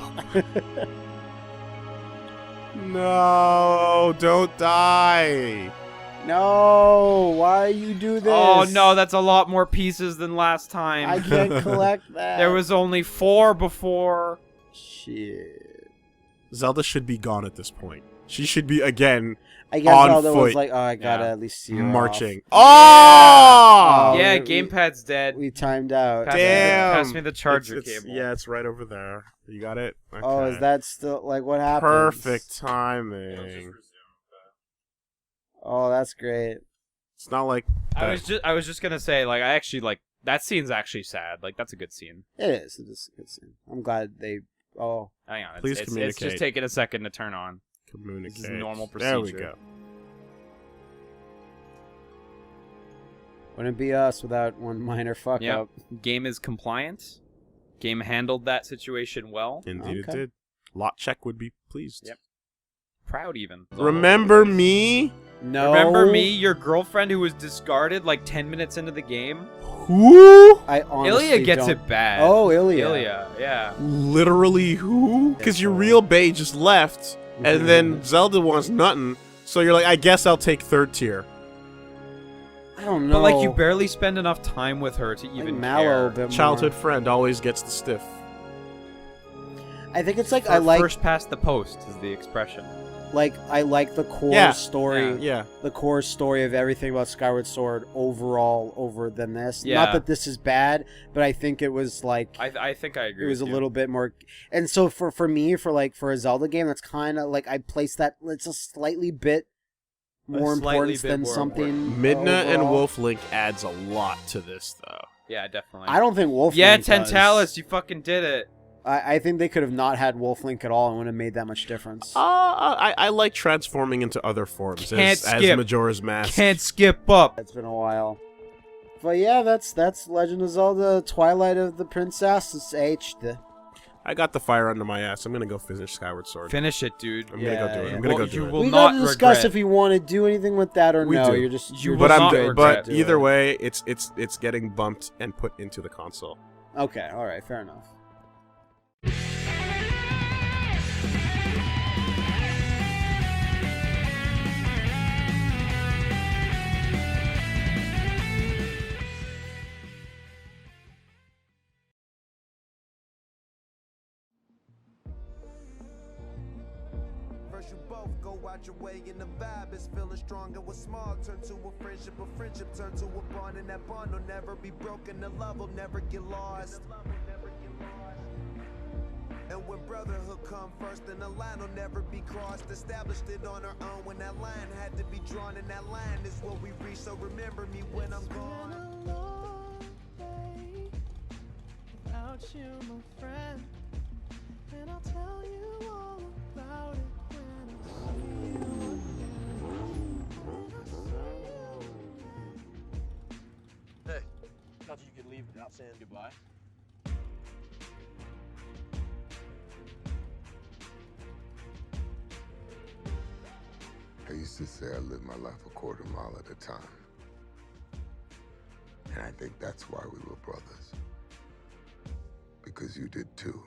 A: No, don't die.
B: No, why you do this?
C: Oh no, that's a lot more pieces than last time.
B: I can't collect that.
C: There was only 4 before.
B: Shit.
A: Zelda should be gone at this point. She should be, again,
B: I guess
A: on
B: Zelda was
A: foot.
B: like, oh, I gotta
C: Yeah.
B: at least see her
A: marching.
B: off.
A: Oh!
C: Yeah,
B: we-
C: gamepad's dead.
B: We timed out.
A: Damn.
C: Pass me the charger
A: It's-
C: cable.
A: Yeah, it's right over there. You got it? Okay.
B: Oh, is that still like what happened?
A: perfect timing?
B: Oh, that's great.
A: It's not like
C: I was just gonna say, like, I actually like that scene's actually sad. Like, that's a good scene.
B: It is. It is a good scene. I'm glad they. Oh,
C: Hang on,
A: Please
C: it's
A: communicate.
C: just taking a second to turn on.
A: communicate.
C: This is normal
A: There we
C: procedure.
A: go.
B: wouldn't be us without one minor fuck
C: Yep.
B: up.
C: Game is compliant. Game handled that situation well.
A: Indeed,
B: Okay.
A: it did. Lot check would be pleased.
C: Yep. Proud even.
A: Remember me?
B: No.
C: Remember me, your girlfriend who was discarded like 10 minutes into the game?
A: Who?
B: I honestly
C: Ilya gets
B: don't...
C: it bad.
B: Oh, Ilya.
C: Ilya, yeah.
A: Literally who? Because your real bae just left, and then Zelda wants nothing. So you're like, I guess I'll take third tier.
B: I don't know.
C: But like you barely spend enough time with her to even
B: Mallow
C: care.
B: a bit
A: Childhood
B: more.
A: friend always gets the stiff.
B: I think it's like
C: For
B: I like
C: first past the post is the expression.
B: the core
A: Yeah.
B: story.
A: Yeah.
B: The core story of everything about Skyward Sword overall over than this.
C: Yeah.
B: Not that this is bad, but I think it was like
C: I think I agree.
B: it was a
C: with you.
B: little bit more. And so for me for a Zelda game, that's kind of like I place that it's a slightly bit more
C: slightly
B: importance
C: bit
B: than
C: more
B: something.
A: Midna and
B: overall.
A: Wolf Link adds a lot to this, though.
C: Yeah, definitely.
B: I don't think Wolf.
C: Yeah,
B: Link does.
C: Tentalis, you fucking did it.
B: I think they could have not had Wolf Link at all and wouldn't have made that much difference.
A: I like transforming into other forms
C: Can't
A: as
C: skip.
A: Majora's Mask.
C: Can't skip up.
B: It's been a while. But yeah, that's Legend of Zelda Twilight of the Princess. It's HD.
A: I got the fire under my ass. I'm gonna go finish Skyward Sword.
C: Finish it, dude.
A: I'm gonna go do it.
B: Yeah.
A: I'm gonna
C: Well,
A: go
C: you
A: do
C: will
A: it.
B: We
C: not
B: gotta discuss
C: regret.
B: if we want to do anything with that or
A: We
B: no.
A: do.
B: You're just
C: You
B: you're
C: will
A: But
B: just
C: not
A: I'm.
C: regret
A: But
C: it.
A: either way, it's getting bumped and put into the console.
B: Okay, all right, fair enough.
H: First you both go out your way and the vibe is feeling strong, and what's small turn to a friendship turn to a bond, and that bond will never be broken, the love will never get lost. And when brotherhood come first, then the line will never be crossed. Established it on our own when that line had to be drawn, and that line is what we reach, so remember me when I'm gone.
I: Without you, my friend, and I'll tell you all about it when I see you again.
J: Hey, thought you could leave without saying goodbye.
K: I used to say I lived my life a quarter mile at a time. And I think that's why we were brothers. Because you did too.